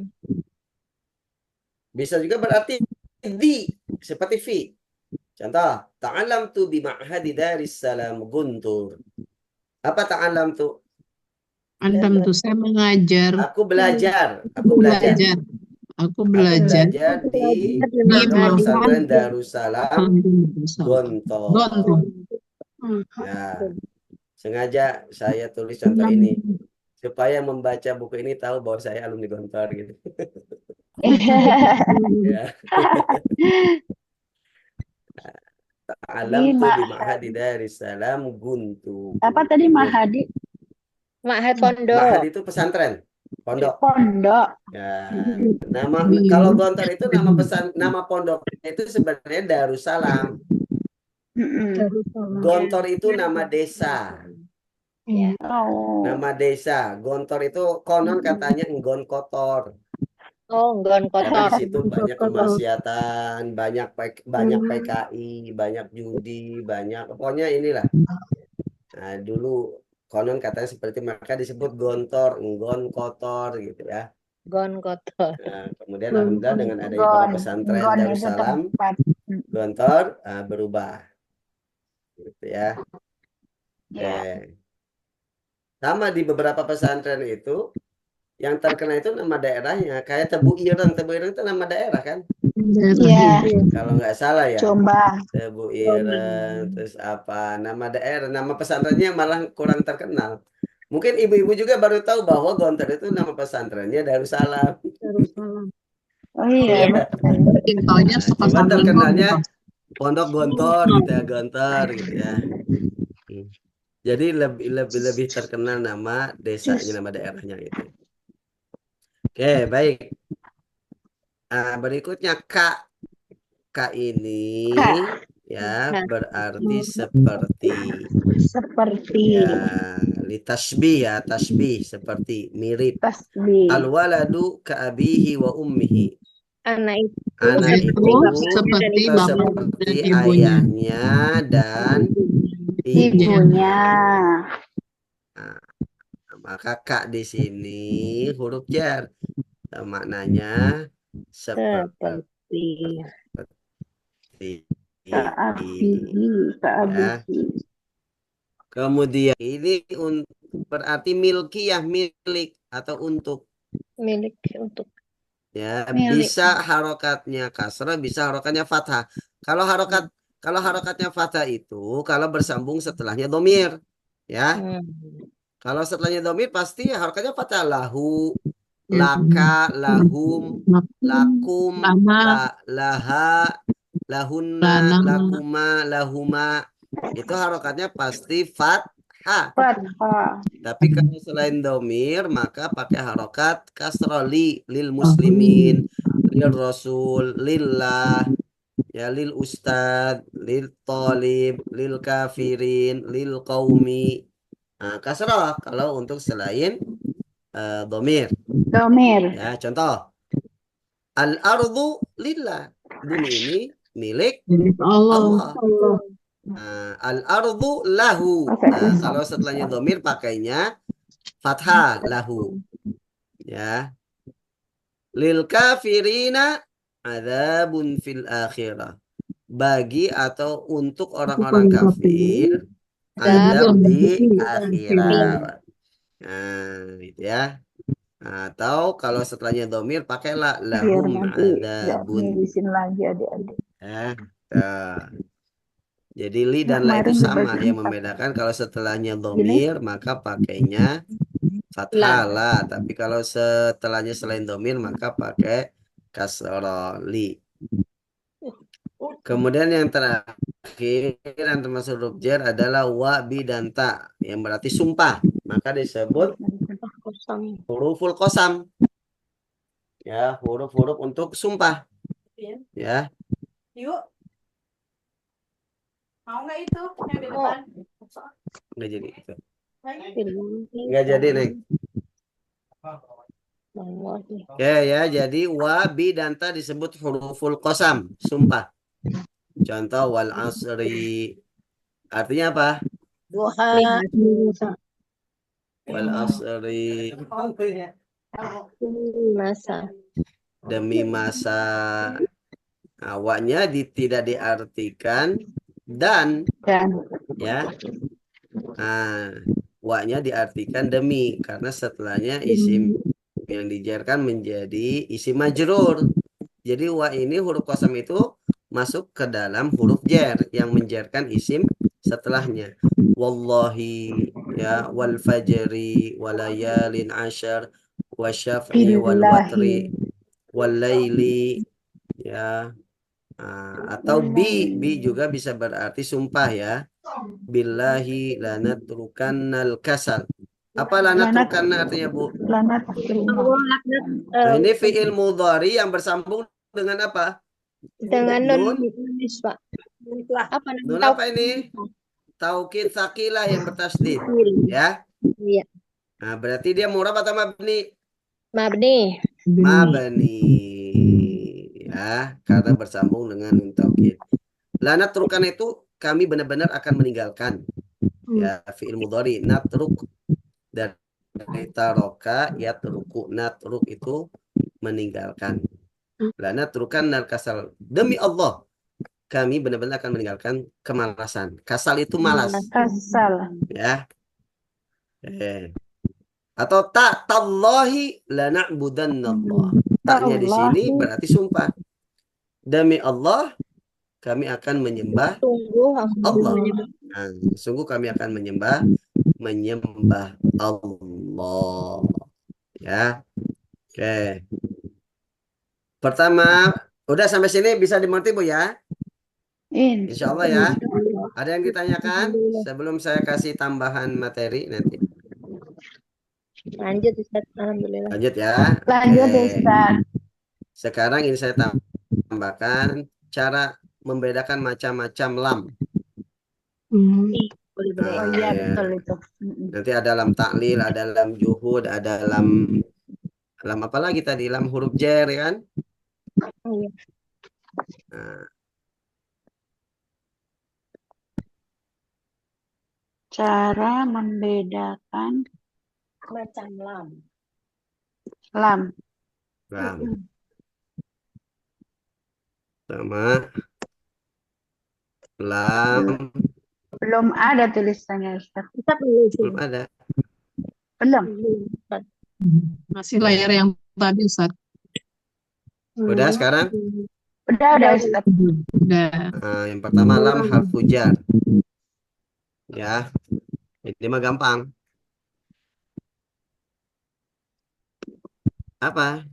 Bisa juga berarti di, seperti fi. Contoh, ta'alamtu bi ma'hadi Darussalam Guntur. Apa ta'alamtu? Antam tuh saya mengajar, Aku belajar, aku belajar. aku Aku belajar belajar di Di Pondok Ma'hadi. Pesantren Darussalam Gontor. Gontor. Ya, sengaja saya tulis contoh ini supaya membaca buku ini tahu bahwa saya alumni Gontor gitu. Ya. Alam tuh di Ma'hadi Darussalam Guntur. Apa tadi Mahadi? Ma'had pondok. Ma'had itu pesantren, pondok. Pondok. Ya, kalau Gontor itu nama pondok itu sebenarnya Darussalam. Gontor itu nama desa. Ya. Oh. Nama desa. Gontor itu konon katanya enggon kotor. Oh, nggon Karena kotor. di situ banyak kemaksiatan, banyak PKI, banyak judi, banyak, pokoknya inilah. Nah, dulu konon katanya seperti maka disebut Gontor, enggon kotor gitu ya. Nggon kotor. Nah, kemudian alhamdulillah dengan adanya pondok pesantren Darussalam Gontor berubah gitu ya. Sama di beberapa pesantren itu yang terkenal itu nama daerahnya, kayak Tebu Ireng itu nama daerah kan? Iya. Kalau nggak salah ya. Jombang. Tebu Ireng, terus apa? Nama daerah, nama pesantrennya malah kurang terkenal. Mungkin ibu-ibu juga baru tahu bahwa Gontor itu nama pesantrennya Darussalam. Oh iya. Tinggalnya Cuman terkenalnya Pondok Gontor gitu ya, Gontor gitu ya. Jadi lebih terkenal nama desanya, nama daerahnya itu. Oke, baik. Berikutnya K. K ini ya berarti seperti. Ya, litasbih ya, tasbih seperti mirip. Al-waladu ka'abihi wa ummihi. Anak itu seperti ayahnya dan ibunya. Nah, maka Kak di sini huruf jar. Maknanya seperti ya. Kemudian ini berarti milkiyah, milik atau untuk. Milik untuk. Ya, bisa harokatnya kasrah, bisa harokatnya fathah. Kalau harokatnya fathah itu kalau bersambung setelahnya domir, ya. Kalau setelahnya domir pasti harokatnya fathah, lahu, laka, lahum, lakum, lama, laha, lahunna, lana, lakuma, lahuma. Itu harokatnya pasti fathah. Fathah. Tapi kalau selain domir, maka pakai harokat kasroh lil muslimin, lil rasul, lillah, ya lil ustad, lil talib, lil kafirin, lil qaumi. Nah, kasroh kalau untuk selain domir. Domir. Ya, contoh. Al-ardu lillah. Bumi ini milik milik Allah. Allah. Nah, al-ardu lahu. Nah, kalau setelahnya domir pakainya fathah lahu. Ya. Lil kafirina adzabun fil akhirah. Bagi atau untuk orang-orang kafir azab di akhirat. Nah, itu ya. Atau kalau setelahnya domir pakailah Biar lahum nanti nggak adzabun. ngirisin lagi adik-adik. Ya. Jadi li dan la itu Kemarin sama. dibagi Yang 4. membedakan kalau setelahnya domir maka pakainya fathah la. Tapi kalau setelahnya selain domir maka pakai kasroh li. Kemudian yang terakhir yang termasuk huruf jar adalah wa, bi, dan ta. Yang berarti sumpah. Maka disebut huruful qasam. Ya, huruf-huruf untuk sumpah. Ya. Yuk. Mau nggak itu yang di depan? Nggak jadi. Nggak jadi, Neng. Oke ya, jadi wa, bi, dan ta disebut huruful qasam, sumpah. Contoh wal asri. Artinya apa? Wal asri. Masa. Demi masa. Awaknya tidak diartikan dan ya. Waknya diartikan demi karena setelahnya isim yang dijarkan menjadi isim majrur. Jadi wa ini huruf qasam itu masuk ke dalam huruf jar yang menjarkan isim setelahnya. Wallahi ya wal fajri walayalin ashar wasyaf'i wal watri wal laili ya. Atau bi juga bisa berarti sumpah ya. Billahi lanatrukannal kasal. Apa lanatrukanna artinya, Bu? Lanat. Nah, ini fi'il mudhari yang bersambung dengan apa? Dengan Nun. Pak. Apa Nun apa ini? Taukid sakilah yang bertasdid. Ya. Iya. Nah, berarti dia murab atau mabni? Mabni. Mabni. Ya, karena bersambung dengan nun taukid. Lanatrukan itu kami benar-benar akan meninggalkan. Ya, fi'il mudhari natruk dari taroka yatruku. Natruk itu meninggalkan. Lanatrukan nal kasal. Demi Allah kami benar-benar akan meninggalkan kemalasan. Kasal itu malas. Kasal. Ya. Atau tak tallahi lana'budannallah. Taknya di sini berarti sumpah. Demi Allah kami akan menyembah Allah. Nah, sungguh kami akan menyembah Allah. Ya. Oke. Pertama, udah sampai sini bisa dimengerti, Bu ya? Insya Allah ya. Ada yang ditanyakan sebelum saya kasih tambahan materi nanti? Lanjut Ustaz. Alhamdulillah. Lanjut ya. Lanjut Ustaz. Sekarang ini saya tambahkan cara membedakan macam-macam lam. Oh iya betul itu. Nanti ada lam taklil, ada lam juhud, ada lam apa lagi tadi? Lam huruf jar kan? Iya. Cara membedakan Macam lam. lam. Lam. Sama lam. Belum ada tulisannya Ustaz. Belum ada. Belum. Masih layar yang tadi Ustaz. Udah sekarang? Udah Ustaz. Udah. Yang pertama lam harfu jar. Ya. Ini mah gampang. Apa?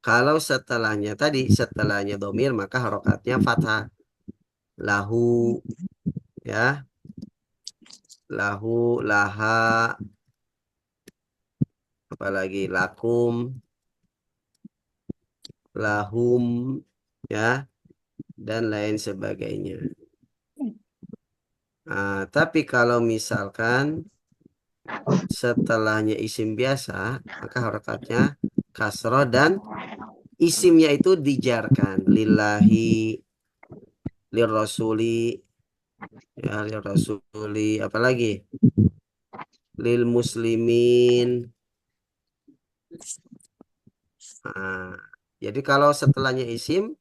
Kalau setelahnya domir, maka harokatnya fathah. Lahu, ya. Lahu, laha, apalagi lakum, lahum, ya, dan lain sebagainya. Nah, tapi kalau misalkan setelahnya isim biasa, maka harokatnya kasroh dan isimnya itu dijarkan. Lillahi, lirrasuli, ya, lirrasuli, apalagi lil muslimin. Nah, jadi kalau setelahnya isim,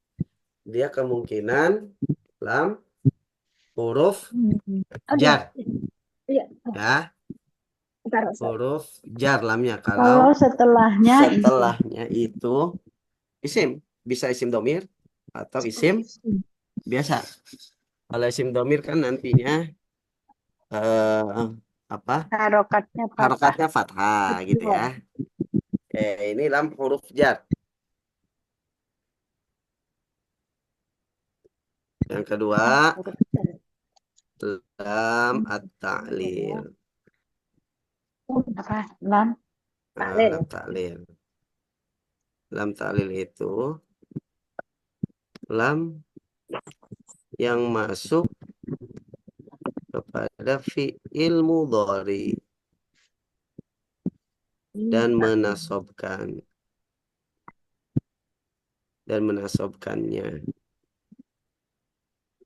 dia kemungkinan lam huruf jar, Iya, ya, bentar, Ustaz. huruf jar lamnya. Kalau Kalau setelahnya setelahnya itu isim, bisa isim domir atau isim biasa. Kalau isim domir kan nantinya apa? harokatnya fathah. Harokatnya fathah gitu ya. Ini lam huruf jar. Yang kedua, lam at-ta'lil. Apa? Lam Lam ta'lil. Lam ta'lil itu lam yang masuk kepada fi'il mudhari dan menasobkannya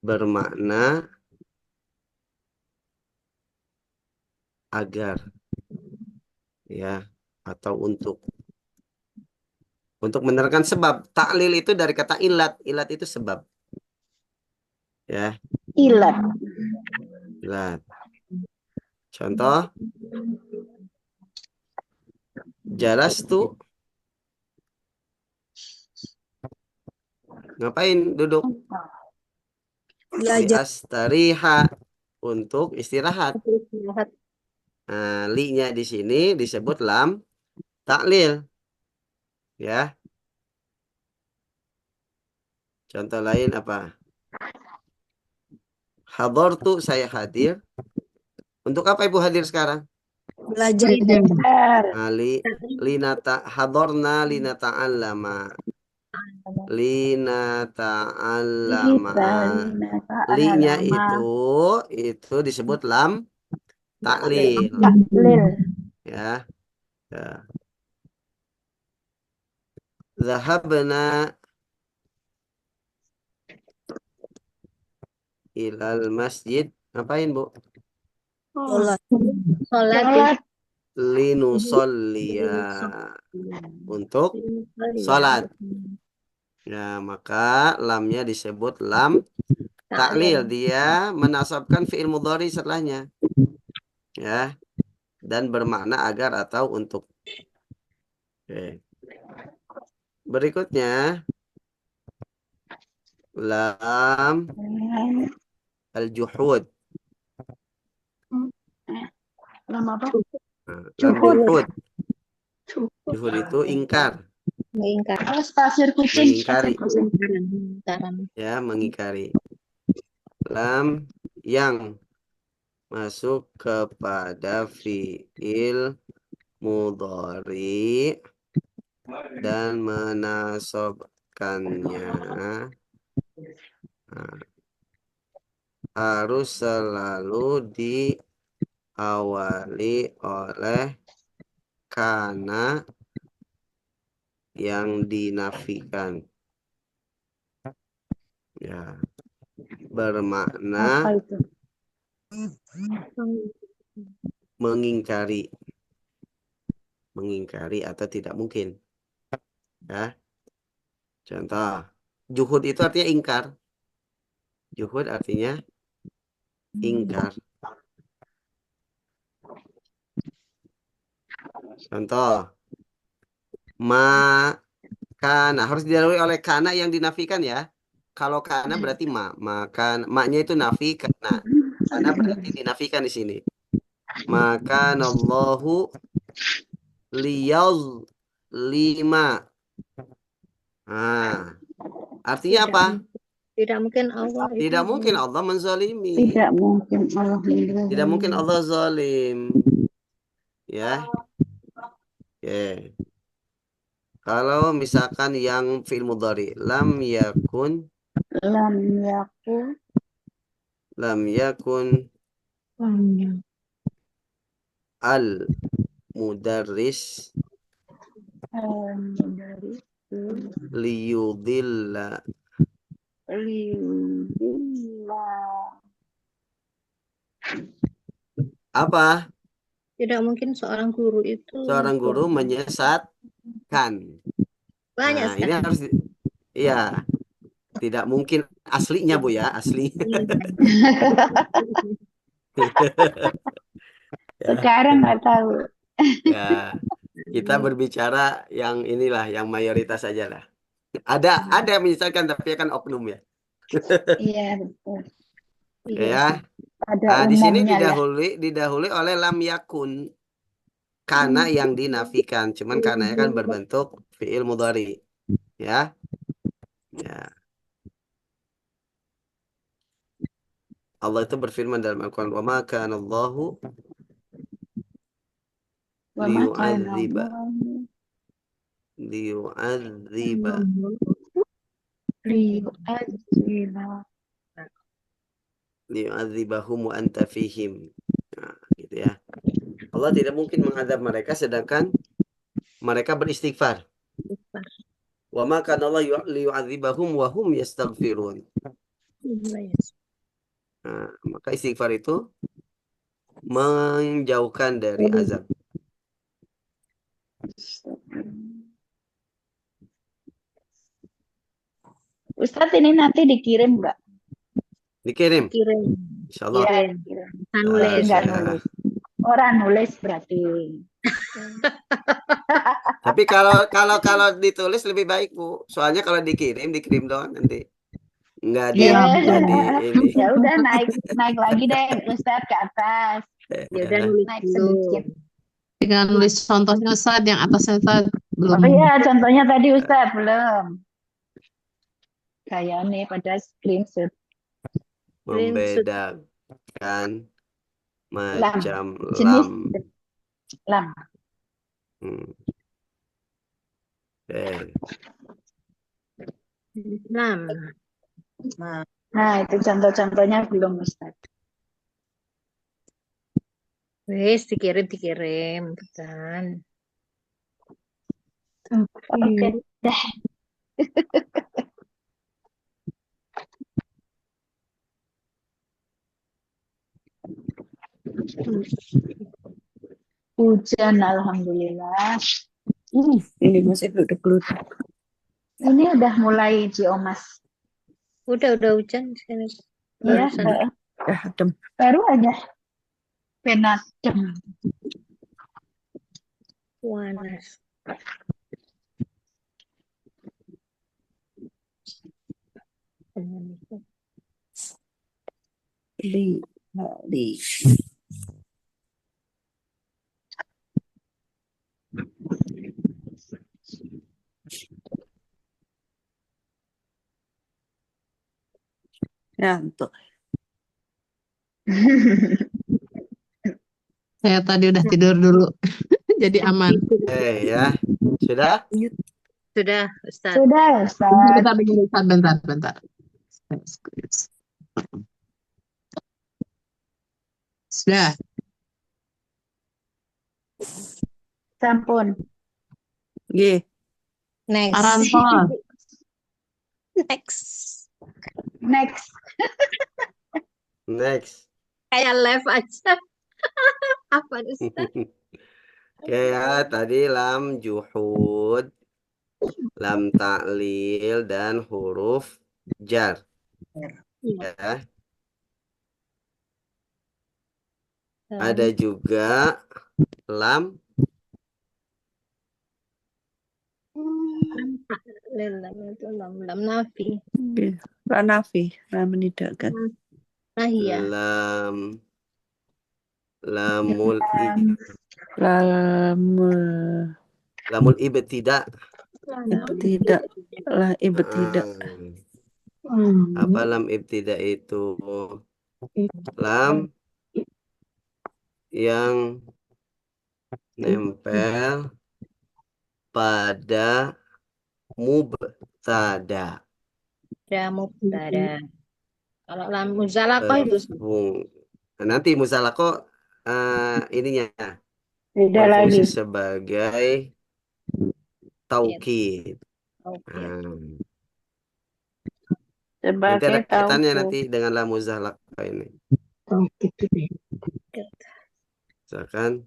bermakna agar, ya, atau untuk menerangkan sebab. Taklil itu dari kata ilat. Ilat itu sebab, ya, ilat. ilat. Contoh, jalastu, ngapain duduk? Belajar. Liastariha, untuk istirahat. Nah, li-nya di sini disebut lam taklil, ya. Contoh lain apa? Hadartu, saya hadir. Untuk apa Ibu hadir sekarang? Belajar. Nah, hadarna linata'allama. Linata'allama. Li-nya itu disebut lam taklil, ya. Ya. Zahabna ilal masjid. Ngapain, Bu? Sholat. Sholat. Linusolliya, untuk sholat. Ya, maka lamnya disebut lam taklil. Dia menasabkan fi'il mudhari setelahnya, ya, dan bermakna agar atau untuk. Oke. Berikutnya lam al-juhud. Lam apa? Nah, lam juhud. Juhud itu ingkar, Mengingkar. Pasir kucing. mengingkari, Mengingkaran. ya, mengingkari. Lam yang masuk kepada fi'il mudhari dan menasobkannya harus selalu diawali oleh kana yang dinafikan, ya, bermakna Apa itu? mengingkari atau tidak mungkin, ya. Contoh, juhud itu artinya ingkar. Juhud artinya ingkar. Contoh, kana harus didahului oleh kana yang dinafikan, ya. Kalau kana berarti maka maknya itu nafi, karena berarti dinafikan di sini. Maka Allahu lima Ah, artinya apa? Tidak mungkin Allah itu Tidak mungkin Allah menzalimi. Tidak mungkin Allah Tidak mungkin menzalimi. Allah zalim. Ya. Oke. Kalau misalkan yang fi'il mudhari, lam yakun Lam yakun. al mudarris Dari liyudilla. lillah. Apa? tidak mungkin seorang guru itu Seorang guru menyesatkan. banyak Nah, ini sekali. harus iya, tidak mungkin aslinya Bu ya, asli. Ya, Sekarang nggak tahu. ya. Kita berbicara yang inilah, yang mayoritas saja lah. Ada yang menyesatkan tapi akan oknum ya. Iya betul. Oke Iya. ya. Ada Nah, di sini umumnya ya. didahului oleh lam yakun. Karena yang dinafikan, cuman karena kan berbentuk fiil mudhari. Ya. Ya. Allah itu berfirman dalam Al-Quran, "Wa ma kana Allahu Wa ma kana liyu'adziba Allahu liyu'adziba liyu'adziba. liyu'adzibahum wa anta fihim." Nah, gitu ya. Allah tidak mungkin mengadab mereka sedangkan mereka beristighfar. Wa ma kana Allah liyu'adzibahum wa hum yastaghfirun. Nah, maka istighfar itu menjauhkan dari azab. Ustadz ini nanti dikirim nggak? Dikirim, Kirim. insya Allah. Iya, dikirim. Nulis. Tinggal Ya. nulis. Orang nulis berarti. Tapi kalau ditulis lebih baik Bu. Soalnya kalau dikirim doang nanti. Enggak di Iya, enggak di ini. Ya udah naik lagi deh Ustadz ke atas. Ya udah nulis Naik dulu. sedikit. tinggal nulis contohnya Ustadz, yang atasnya Ustadz belum. Oh iya, contohnya tadi Ustadz belum. Kayak nih pada screenshot. Membedakan macam Jenis lam. lam. Oke. Islam. Nah, itu contoh-contohnya belum Ustadz. Wes dikirim bukan. Oke deh. Hujan, alhamdulillah. Ini masih geluduk. Ini udah mulai Ciomas. Udah hujan sini. Iya, Barusan. Adem. baru aja. Penadem. Panas. Li. Ngantuk. Saya tadi udah tidur dulu, jadi aman. Ya. Sudah? Sudah, Ustaz. Sudah, Ustaz. Bentar. Sudah. Sampun. Nggih. Next. Arantol. Next. Next. Kayak live aja. Apa Ustaz? Oke ya, tadi lam juhud, lam ta'lil, dan huruf jar. Ya. Ada juga lam Lam nafi. Nggih. Ranafi, menidakkan. Nahia. lamul Lam lamul ibtida. Ibtidak lah ibtidak. Apa lam ibtida itu? Lam yang nempel pada mubtada. Ya mubtada. Kalau lam muzalaqah itu Nanti musalako ininya Beda berfungsi lagi. sebagai taukid. oke. Nanti ada Sebagai kaitannya tahu. nanti dengan la muzalaqah ini. Misalkan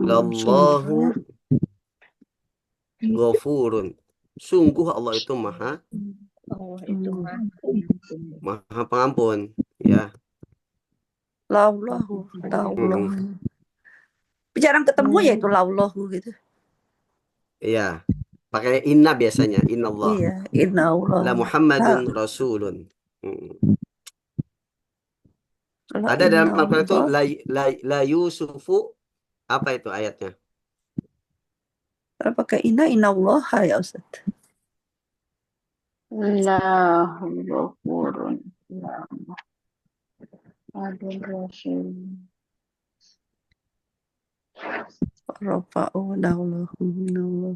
lallahu ghafurun. Sungguh Allah itu maha Allah itu maha pengampun, ya. Laulahu, laulahu. Jarang ketemu ya itu laulahu gitu. Iya. Pakai inna biasanya, innallah. Iya, inna Allah. La Muhammadun Rasulun. Ada dalam Al-Quran itu la Yusufu, apa itu ayatnya? Kalau pakai inna Allah ya Ustaz. Allahu Ghafurun. Adul Rasul. Rafa'u daulahu minallah.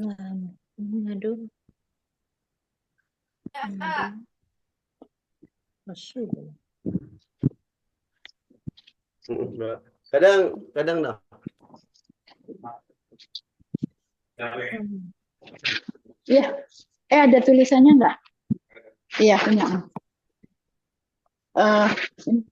Aduh. Rasul. Kadang dah. Iya. Ada tulisannya enggak? Iya, punya. Ini.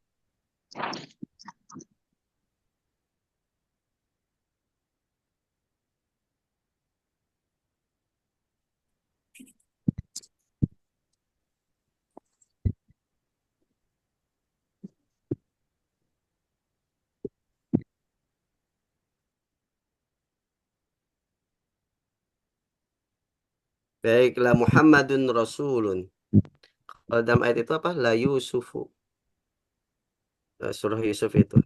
Baiklah Muhammadun Rasulun. Kalau dalam ayat itu apa? La Yusufu. Surah Yusuf itu.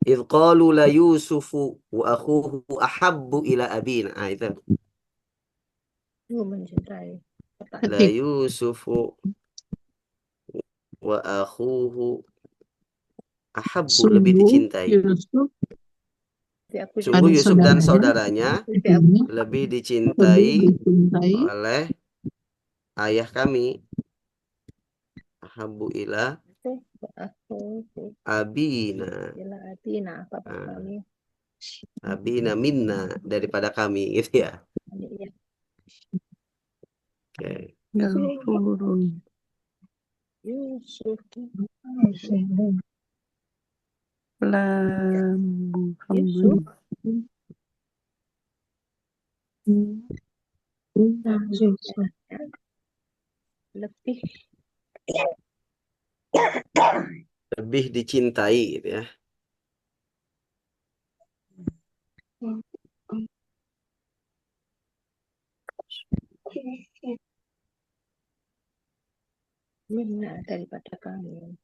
Idh qalu la Yusufu wa akhuhu ahabbu ila abina. Itu. Mencintai. La Yusufu wa akhuhu ahabbu, lebih dicintai. Sungguh Yusuf dan saudaranya lebih dicintai oleh ayah kami. Ahabbu ila abina. Abina minna, daripada kami, gitu ya. Oke. Yusuf. Yusuf. Lebih dicintai, gitu ya. Minna daripada kami.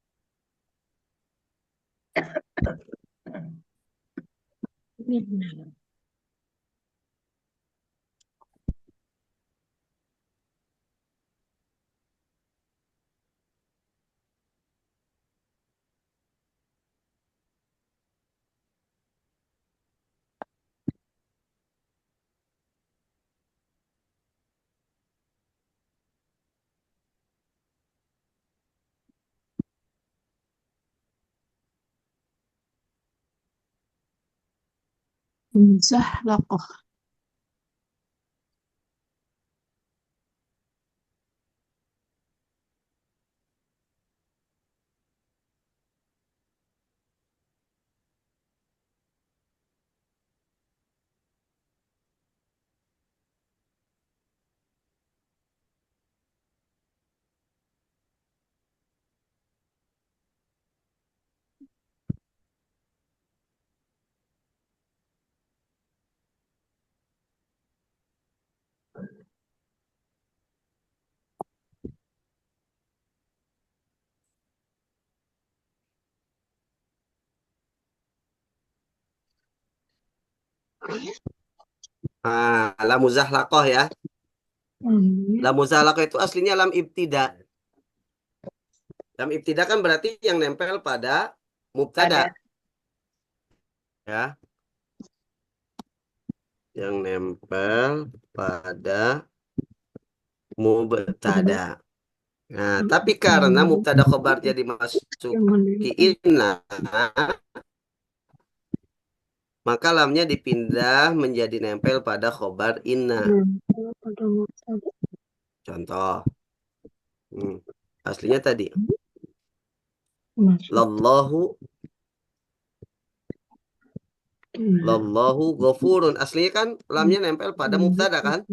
Minna. Zahlaqah. Lam muzahlaqah ya. Lam muzahlaqah itu aslinya lam ibtida. Lam ibtida kan berarti yang nempel pada mubtada ya. Yang nempel pada mubtada. Nah, tapi karena mubtada khobarnya dimasuki inna, maka lamnya dipindah menjadi nempel pada khobar inna. Contoh. Aslinya tadi. Lallahu ghafurun. Aslinya kan lamnya nempel pada mubtada kan?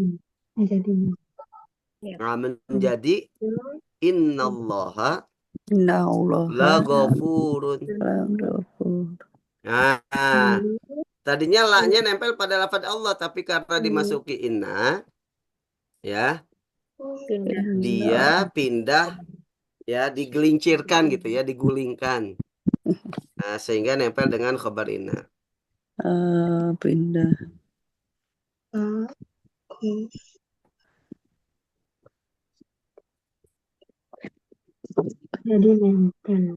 Nah, menjadi innallaha Inna Allah la ghafurun. Nah, tadinya la-nya nempel pada lafaz Allah, tapi karena dimasuki inna, ya, dia pindah, ya, digelincirkan gitu ya, digulingkan. Nah, sehingga nempel dengan khabar inna. Pindah. Jadi nempel.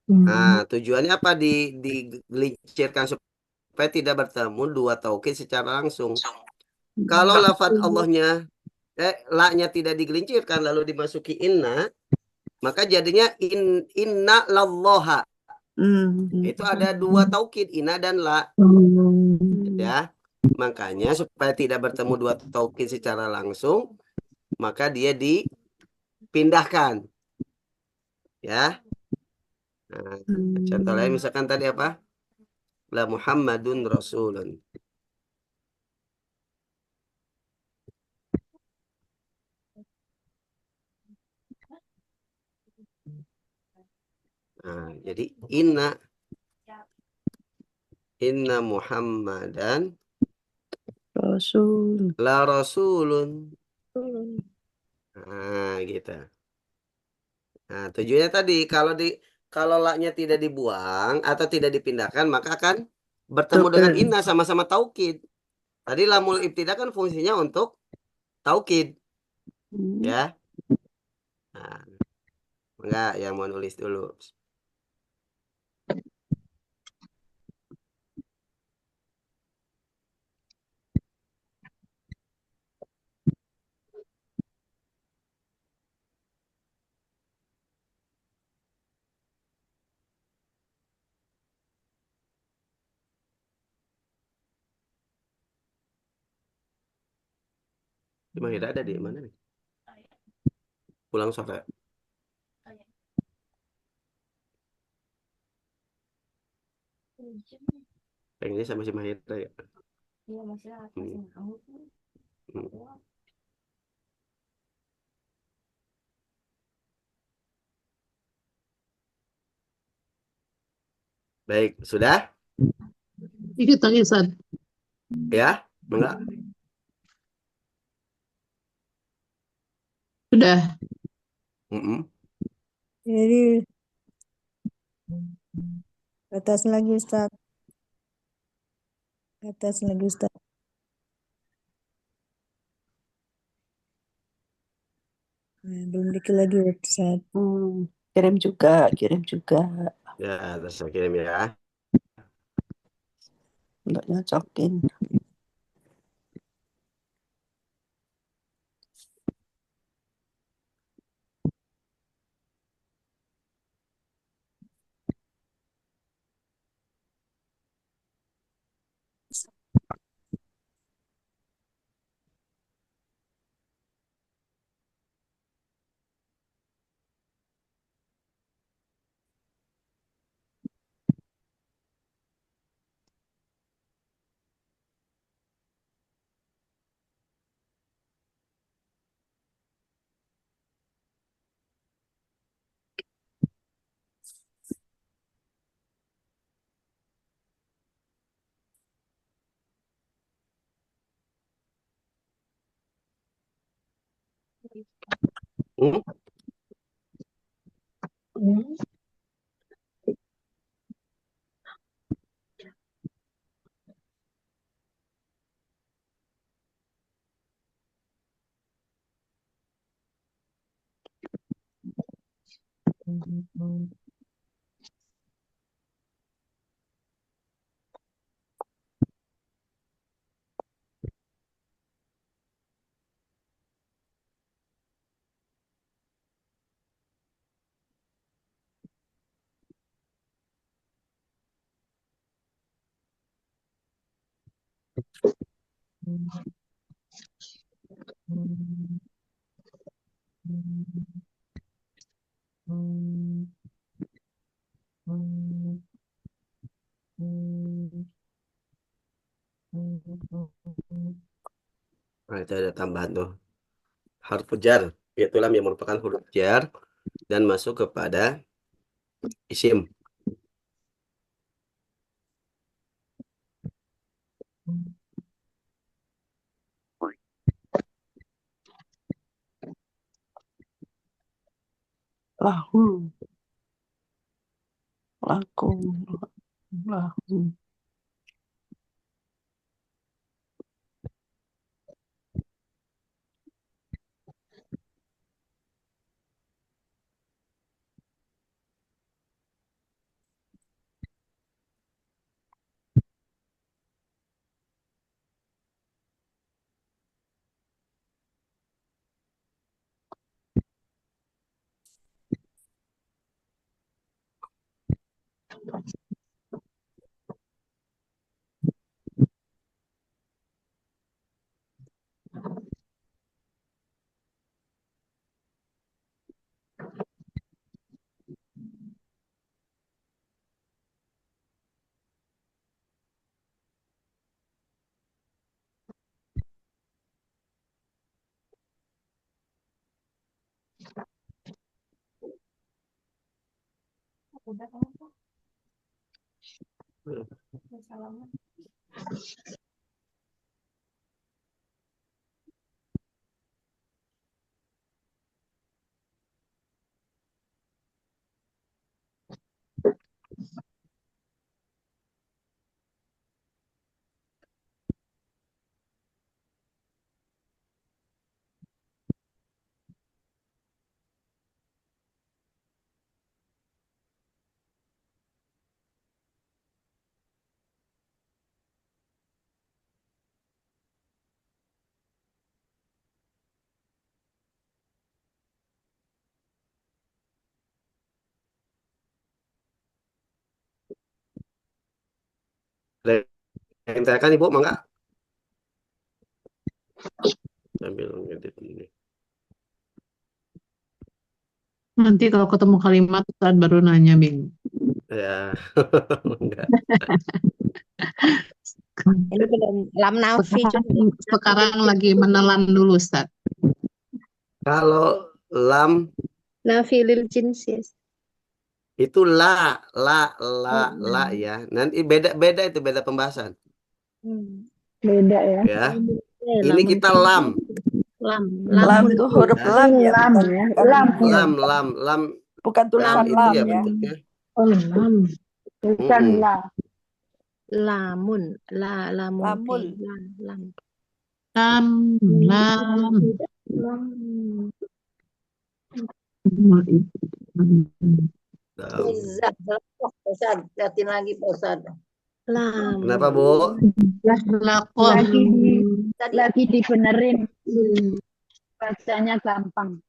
Nah, tujuannya apa? Digelincirkan supaya tidak bertemu dua taukid secara langsung. Kalau lafaz Allahnya, la-nya tidak digelincirkan lalu dimasuki inna, maka jadinya inna lallaha. Itu ada dua taukid, inna dan la. Ya. Makanya supaya tidak bertemu dua taukid secara langsung, maka dia dipindahkan. Ya. Nah, contoh lain misalkan tadi apa? La Muhammadun Rasulun. Nah, jadi inna Muhammadan Rasul. la Rasulun. Nah, gitu. Nah, tujuannya tadi kalau la-nya tidak dibuang atau tidak dipindahkan, maka akan bertemu dengan inna sama-sama taukid. Tadi lamul ibtidah kan fungsinya untuk taukid, ya. Nah, enggak yang mau nulis dulu. Mahira ada di mana nih? Pulang sore. Pengennya sama si Mahira ya. Hmm. Baik, sudah? Dikit lagi, Ustaz. Ya? Enggak? Sudah. Jadi atas lagi Ustaz. Atas lagi Ustaz. Belum dikit lagi Ustaz. Kirim juga. Ya, terus saya kirim ya. Nggak nyocokin. Hmm? Nah, itu ada tambahan tuh. Harfu jar. Yaitu lam yang merupakan huruf jar dan masuk kepada isim. Lahu. Lakum. Lahu. Ada yang tanyakan Ibu, mangga? Sambil ngedit ini. Nanti kalau ketemu kalimat Ustaz baru nanya, Bing. Ya, enggak. Ini belum lam nafi Sekarang lagi menelan dulu, Ustaz. Kalau lam nafi lil jins ya. itu la ya. Nanti beda itu beda pembahasan Beda ya. ya. Ini kita lam. Lam Lam itu huruf Ya. lam ya. Lam bukan- ya. bukan- Lam. Bukan tulisan Itu lam ya ya. bentuknya. Oh, lam. Bukan Mm-mm. la. lamun lamun Lamul. lam Lam. lam Lam. Zat, Ustaz, liatin lagi Ustaz. Lam. Kenapa, Bu? Lakoh. Lagi dibenerin. Bacanya gampang.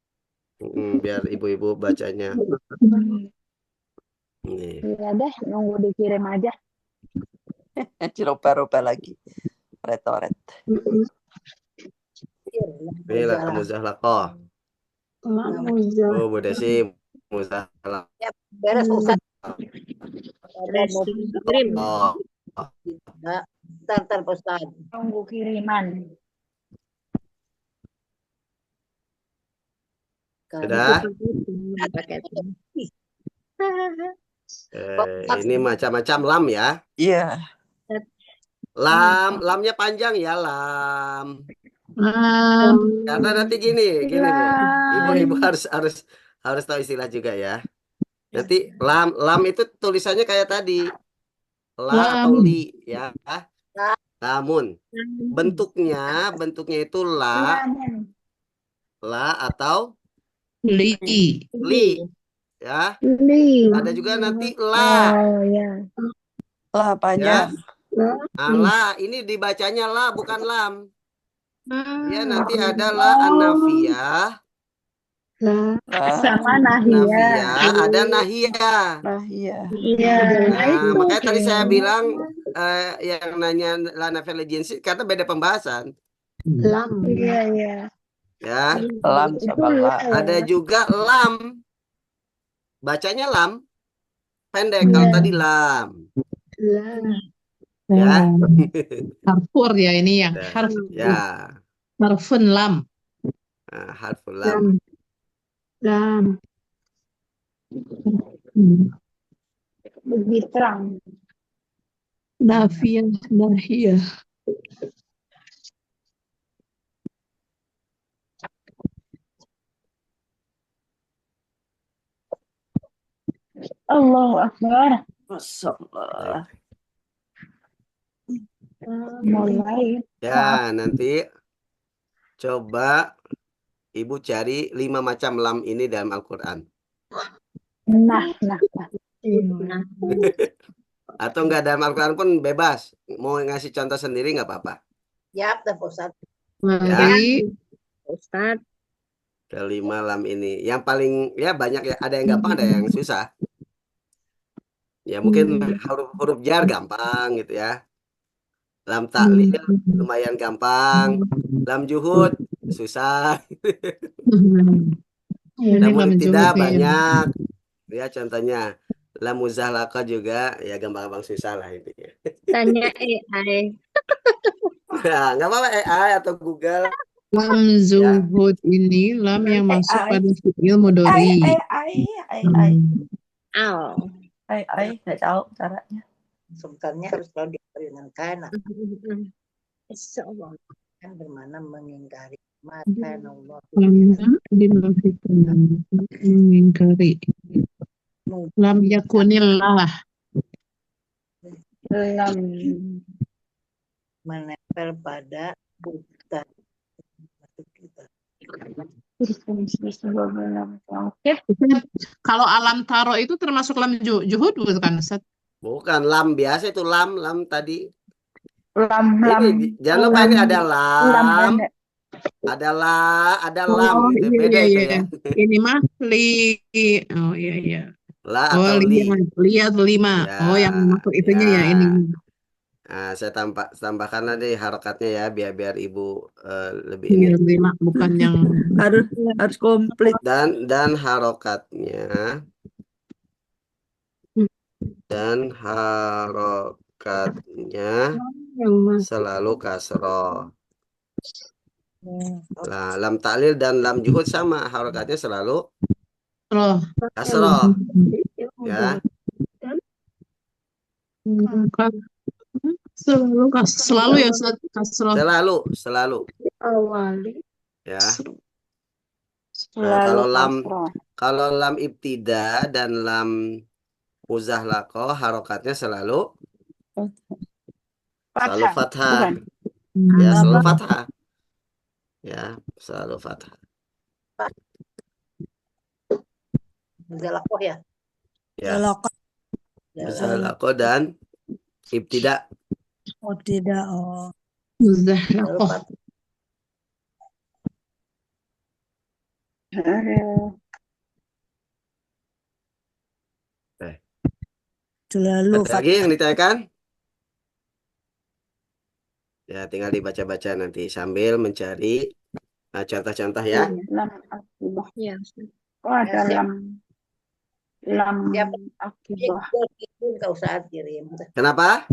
Biar ibu-ibu bacanya. Nih. Ya deh, nunggu dikirim aja. Ciropa-ropa lagi. Retoret. Inilah muzahlaqah. Oh, Bu Desi, muzahlaqah. Ya, beres Ustaz. Beres kirim. Oh, Ntar Ustaz. Nunggu kiriman. sudah? Pakai Ini macam-macam lam ya. Iya. Lamnya panjang ya, lam. Lam. Karena nanti gini Bu. Lam. Ibu harus tahu istilah juga ya. Nanti lam itu tulisannya kayak tadi. La atau li ya. Lamun. Bentuknya itu la Lamun. atau Li. li. Ya. Li. Ada juga nanti la, Oh ya. Lah ya. panjang. Nah, la ini dibacanya la bukan lam. Ya, nanti Oh. ada la an-nafiyah, Lah. Lah. Sama Nahia. nafiyah, ada nahiyah. Nah iya. Iya. Nah, itu makanya tadi saya kayaknya. bilang yang nanya la nafiyah legends karena beda pembahasan. Lam. Iya, iya. Ya. Lam Itu sama la la. Ada ya. juga lam. Bacanya lam. Pendek. Kalau Iya. tadi lam. La. Ya. Harfur ya ini ya. Nah, ya. Harfun lam. Nah, harful lam. Lam. Lebih terang. Nafiyah, nahiyah. Allahu Akbar. Masya Allah. Mulai. Ya, nanti coba Ibu cari 5 macam lam ini dalam Al-Quran. Nah. Nah. Atau enggak dalam Al-Quran pun bebas. Mau ngasih contoh sendiri nggak apa-apa. Ya, Pak Ustadz. Mari. Ustaz. Kelima lam ini. Yang paling ya banyak ya. Ada yang gampang, ada yang susah. Ya mungkin huruf jar gampang gitu ya. Lam taklil lumayan gampang. Lam juhud susah. Ini Lam lam ibtida juhud nih. banyak. Ya contohnya. Lam muzallaqah juga ya gampang-gampang susah lah intinya. Tanya AI. Nah, nggak apa-apa AI atau Google. Lam zuhud ini lam yang masuk AI. pada fi'il mudhari. Al. Nggak tahu caranya. Sebenarnya harus selalu diawali dengan kana. Insyaallah. Kan bermana mengingkari. Maka Allah. Lamnya dinafikan mengingkari. Lam yakunillah. Lam. Menempel pada buta. Kalau alam taro itu termasuk lam juhud bukan Ustaz? Bukan lam biasa itu lam tadi. Lam. Ini jangan lupa ini ada lam, pendek. ada lam Oh gitu. iya Beda iya itu iya. ya. Ini mah oh iya iya. La Oh atau li. lihat 5. Ya, Oh yang masuk itunya ya ini. Nah, saya tambahkan nanti harokatnya ya biar ibu lebih Iya ini. 5 bukan yang Harus komplit. Dan harokatnya selalu kasroh. Nah, lam taklil dan lam juhud sama harokatnya selalu roh. kasroh. Ya. Selalu ya Ustaz kasroh. Selalu. Awali. Ya. Nah, Selalu kalau lam ibtida dan lam muzahlaqah harokatnya selalu fathah. Bukan. Ya, selalu fathah. Ya, selalu fathah. Zalakoh ya. Ya, Zalaqah. muzahlaqah dan ibtida. Oh tidak. Oh. Muzahlaqah. Selalu Ada lagi yang ditanyakan? Ya, tinggal dibaca-baca nanti sambil mencari contoh-contoh ya. Lam akibah. Ya. Oh, ada lam. Lam Siapa? akibah. Kirim Kak Ustadz kirim. Kenapa?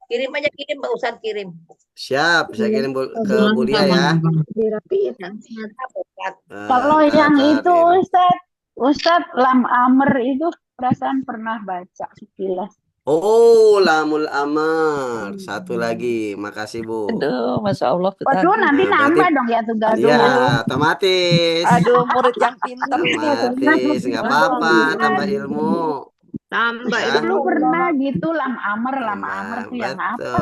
Kirim aja kirim Pak Ustadz kirim. Siap, saya kirim ke Bulia ya. Dirapiin. Kalau yang itu Ustadz lam amr itu perasaan pernah baca sekilas. Oh, lamul amar. Satu lagi. Makasih, Bu. Aduh, Masya Allah. Waduh, nanti Nah, nambah berarti- dong ya tugas Ya, dulu. otomatis. Aduh, murid yang pintar. Otomatis. Nggak apa-apa. Tambah ilmu. Tambah Ya. itu Dulu pernah gitu lam amr Nah, tuh yang apa ya?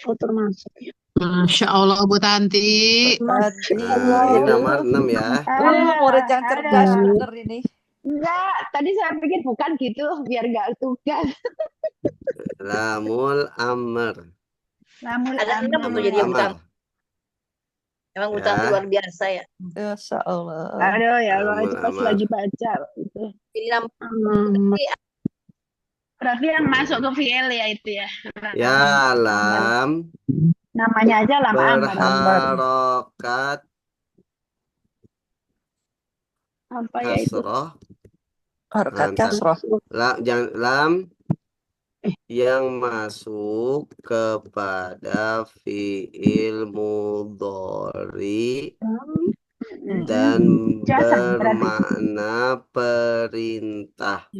betul. termasuk ya. Masya Allah, Bu Tanti. Tadi. Nah, ini nomor 6 ya. Murid yang cerdas Hmm. bener ini. Enggak, tadi saya pikir bukan gitu, biar nggak tugas. Lamul amr. Namun Ada enam tuh jadi yang Amar. utama. Emang utama Ya. luar biasa ya. Masya Allah. aduh ya Allah, Lamul itu pas amar. lagi baca itu. Jadi nama Berarti yang masuk ke fiil ya itu ya. Ya, lam Namanya aja lam amar. berharokat Apa ya itu? kasroh. Harkat Mantap. kasroh. Lam yang masuk kepada fiil mudhari dan Jazam berarti. bermakna perintah.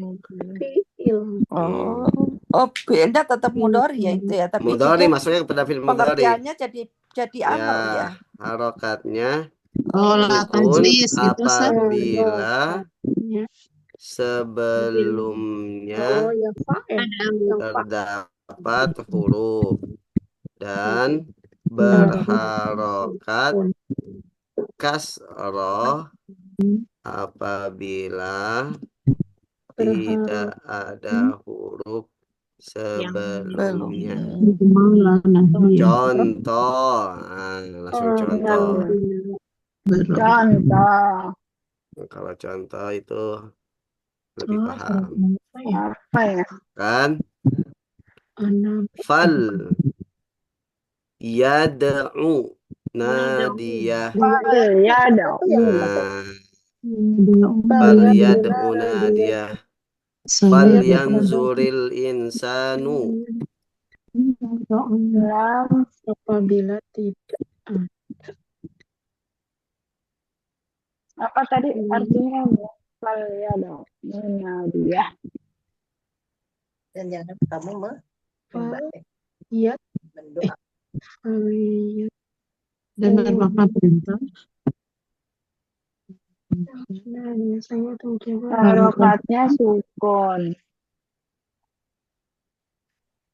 Oh, oh beda tetap mudhari ya itu ya. Tapi Mudhari dia masuknya kepada fiil mudhari. pengertiannya jadi amar ya. Ya, harokatnya Oh, la sukun tajlis gitu, Sat. apabila sebelumnya terdapat huruf dan berharokat kasroh apabila tidak ada huruf sebelumnya. Contoh, langsung contoh. Contoh. Kalau contoh itu lebih paham, Apa ya? kan? Fal yad'u nadiyah. Ya dong. Fal yad'u nadiyah. Fal yanzuril insanu. Lam Apabila tidak. apa tadi artinya? Fal ya dong. Dia. Dan jangan kamu Iya. mendoa. Dan bermakna perintah. Harokatnya sukun.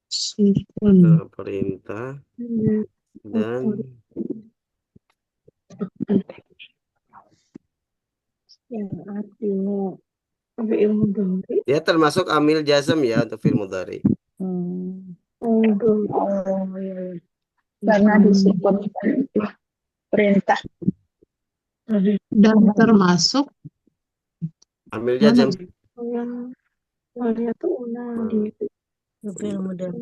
Sukun. Perintah dan Yang artinya fi'il mudhari. ya termasuk amil jazm ya untuk fi'il mudhari. Oh iya. Karena disukun perintah. Dan termasuk Amil jazm. Fi'il mudhari.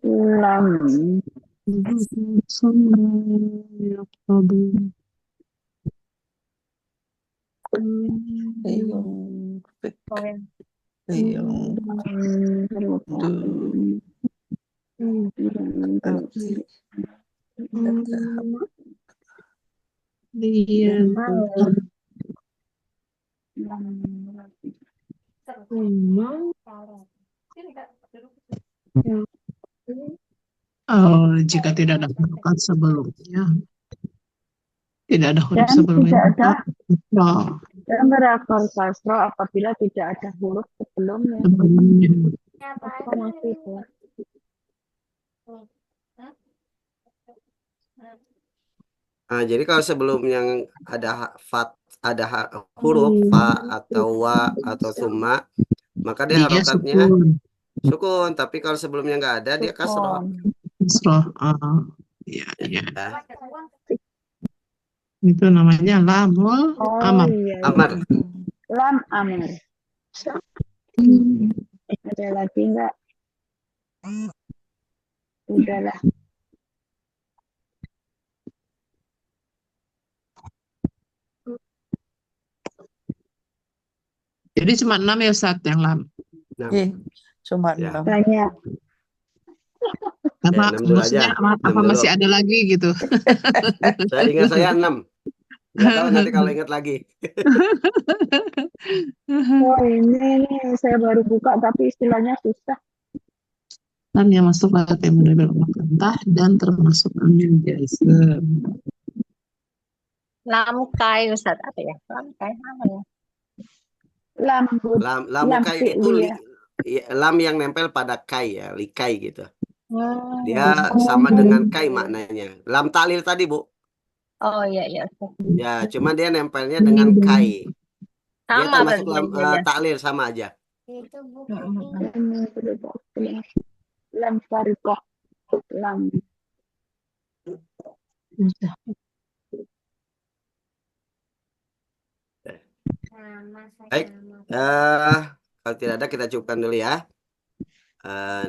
Lam. Oh, jika tidak ada harokat sebelumnya, tidak ada huruf Dan sebelumnya. tidak ada Oh, dan berakar kasro apabila tidak ada huruf sebelumnya. sebelumnya. Apa maksudnya? Nah, jadi kalau sebelum yang ada huruf fa atau wa atau summa, maka dia Dia harokatnya sukun. sukun. Tapi kalau sebelumnya nggak ada, dia kasroh. Kasroh. Oh, ya, ya. Ya. Itu namanya lamul amar. Iya. Amar. Lam amar. Ada lagi enggak? Udahlah. Jadi cuma 6 ya Ustaz yang lam. Nah, Cuma Ya. 6. Banyak. Apa 6 dulu maksudnya aja. apa 6 dulu. masih ada lagi gitu? Saya ingat saya 6. Nggak tahu nanti kalau ingat lagi. Oh ini saya baru buka tapi istilahnya susah. Lam yang masuk pada tema dari perintah dan termasuk amil jazm. Lamkai Ustaz apa ya? Lamkai apa ya? Lam Lamukai itu fi'liyah. lam yang nempel pada kai ya, likai gitu. Hmm. Dia sama dengan kai maknanya. Lam taklil tadi, Bu. Oh iya iya Ustaz. Ya, cuma dia nempelnya dengan kai. Dia Sama termasuk berarti lam ya. taklil sama aja. Lam farikoh. Lam. Baik. Kalau tidak ada kita cukupkan dulu ya.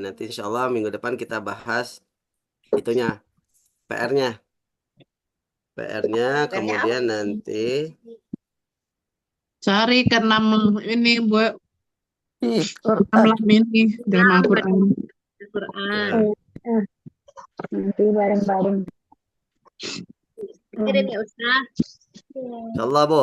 Nanti insya Allah minggu depan kita bahas itunya, PR-nya. PR-nya kemudian nanti Cari ke-6 ini, Bu. 6 lam ini dalam Al-Quran. Al-Quran. Nanti bareng-bareng. Kirim ya Ustaz. insya Allah, Bu.